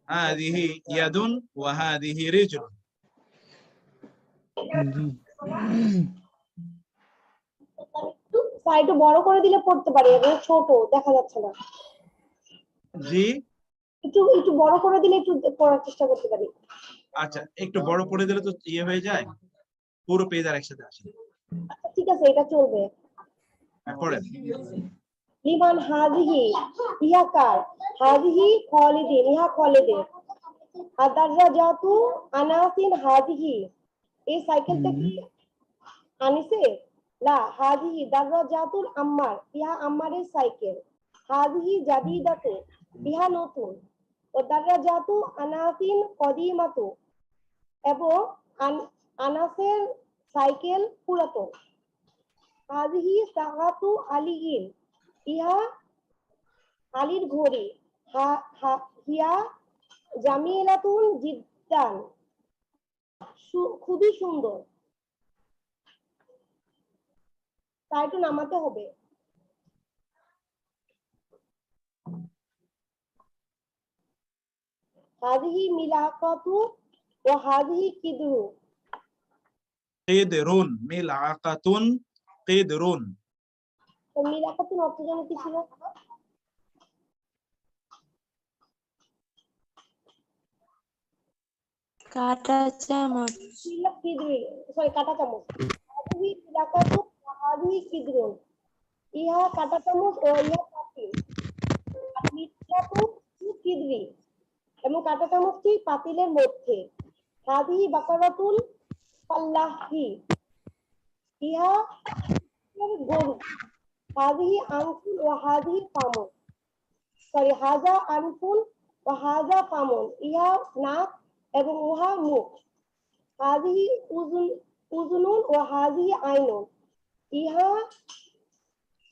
হাদিহি ইয়াদুন ওয়া হাদিহি রিজলুন। একটু বড় করে দিলে পড়তে পারি, এবং ছোট দেখা যাচ্ছে না। জি, একটু একটু বড় করে দিলে একটু পড়ার চেষ্টা করতে পারি। আচ্ছা, একটু বড় করে দিলে তো ইয়ে হয়ে যায়, পুরো পেজ আর একসাথে আসে। আচ্ছা, ঠিক আছে, এটা চলবে। পড়েন। লিমান হাদিহি, ইহা কার, হাদিহি খালিদিন, ইহা খালিদের। আদাররাজাতু আনাসিন হাদিহি, এই সাইকেলটা কি আনিসে? লা হাদিহি দাররাজাতুল আম্মার, ইহা আম্মারের সাইকেল। হাদিহি জাদিদাতু, ইহা নতুন। ও দাররাজাতু আনাসিন কদিমাতু, এবং আনাসের সাইকেল পুরাতন। হাদিহি সাআতু আলিয়িন, ইহা আলীর ঘড়ি। হিয়া জামিলাতুন জিদ্দান, খুবই সুন্দর। তাই একটু নামাতে হবে। হাদিহি মিলাকাতু ওয়া হাদিহি কিদরু। কিদরুন মিলআকাতুন কিদরুন। তো মিলাকাতুন অর্থ জানো কি ছিল? কাটা চামচ। কিদরি, সরি, কাটা চামচ। হাদিহি মিলাকাতু ওয়া হাদিহি কিদরুন, ইহা কাটা চামচ ও ইহা পাতিল। আর মিলাকাতু কিদরি, এবং কাটা চামচটি পাতিলের মধ্যে। হাদিহি বাকারাতুল ফাল্লাহি, ইহা গরু। হাদিহি আনফুল ওয়া হাদিহি ফামুন, সরি, হাজা আনফুল ওয়া হাজা ফামুন, ইহা নাক এবং উহা মুখ। হাদিহি উযুনুন ওয়া হাদিহি আইনুন, ইহা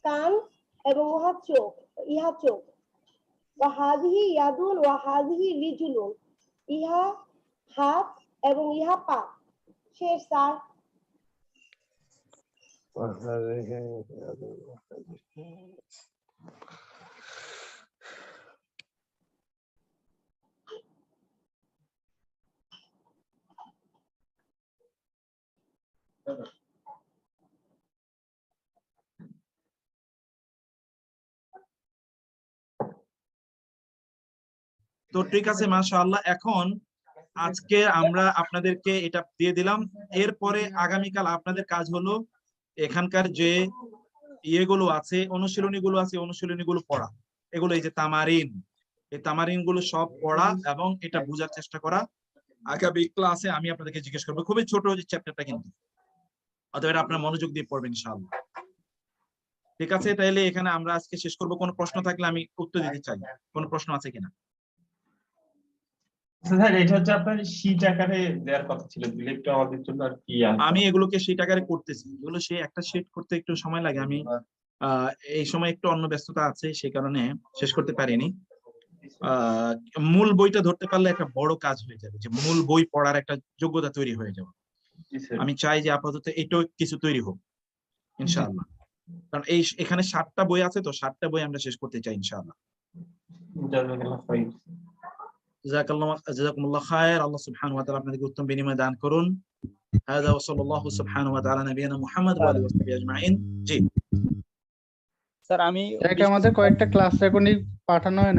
কান এবং উহা চোখ, ইহা চোখ। ওয়া হাদিহি ইয়াদুন ওয়া হাদিহি রিজলুন, ইহা হাত এবং ইহা পা। শেষ স্যার। তো ঠিক আছে, মাশাআল্লাহ। এখন আজকে আমরা আপনাদেরকে এটা দিয়ে দিলাম। এরপরে আগামীকাল আপনাদের কাজ হলো এখানকার যে ইয়েগুলো আছে, অনুশীলনীগুলো আছে, অনুশীলনীগুলো পড়া। এগুলো এই যে তামারিন, এই তামারিন গুলো সব পড়া এবং এটা বোঝার চেষ্টা করা। আগামী ক্লাসে আমি আপনাদেরকে জিজ্ঞেস করবো, খুবই ছোট চ্যাপ্টারটা কিন্তু, অতএব এটা আপনার মনোযোগ দিয়ে পড়বেন ইনশাআল্লাহ। ঠিক আছে, তাইলে এখানে আমরা আজকে শেষ করবো। কোনো প্রশ্ন থাকলে আমি উত্তর দিতে চাই। কোনো প্রশ্ন আছে কিনা? স্যার এটা হচ্ছে আপনার শীট আকারে দেওয়ার কথা ছিল, দিলে একটু আমাদের জন্য আর কি আমি এগুলোকে সেই আকারে করতেছি, এগুলো সেই একটা শিট করতে একটু সময় লাগে। আমি এই সময় একটু অন্য ব্যস্ততা আছে, সেই কারণে শেষ করতে পারিনি। মূল বইটা ধরতে পারলে একটা বড় কাজ হয়ে যাবে, যে মূল বই পড়ার একটা যোগ্যতা তৈরি হয়ে যাবে। আমি চাই যে আপাতত এটাও কিছু তৈরি হোক ইনশাআল্লাহ, কারণ এখানে 7টা বই আছে, তো 7টা বই আমরা শেষ করতে চাই ইনশাআল্লাহ। জাযাকাল্লাহু খায়র। আল্লাহ সুবহানাহু ওয়া তাআলা আপনাদেরকে উত্তম বিনিময় দান করুন। হাযা ওয়া সাল্লাল্লাহু সুবহানাহু ওয়া তাআলা নবিয়ানা মুহাম্মদ ওয়া আলিহি ওয়া সাহবিহি আজমাইন। জি স্যার আমি আমাদের কয়েকটা ক্লাস রেকর্ডিং পাঠানো হয়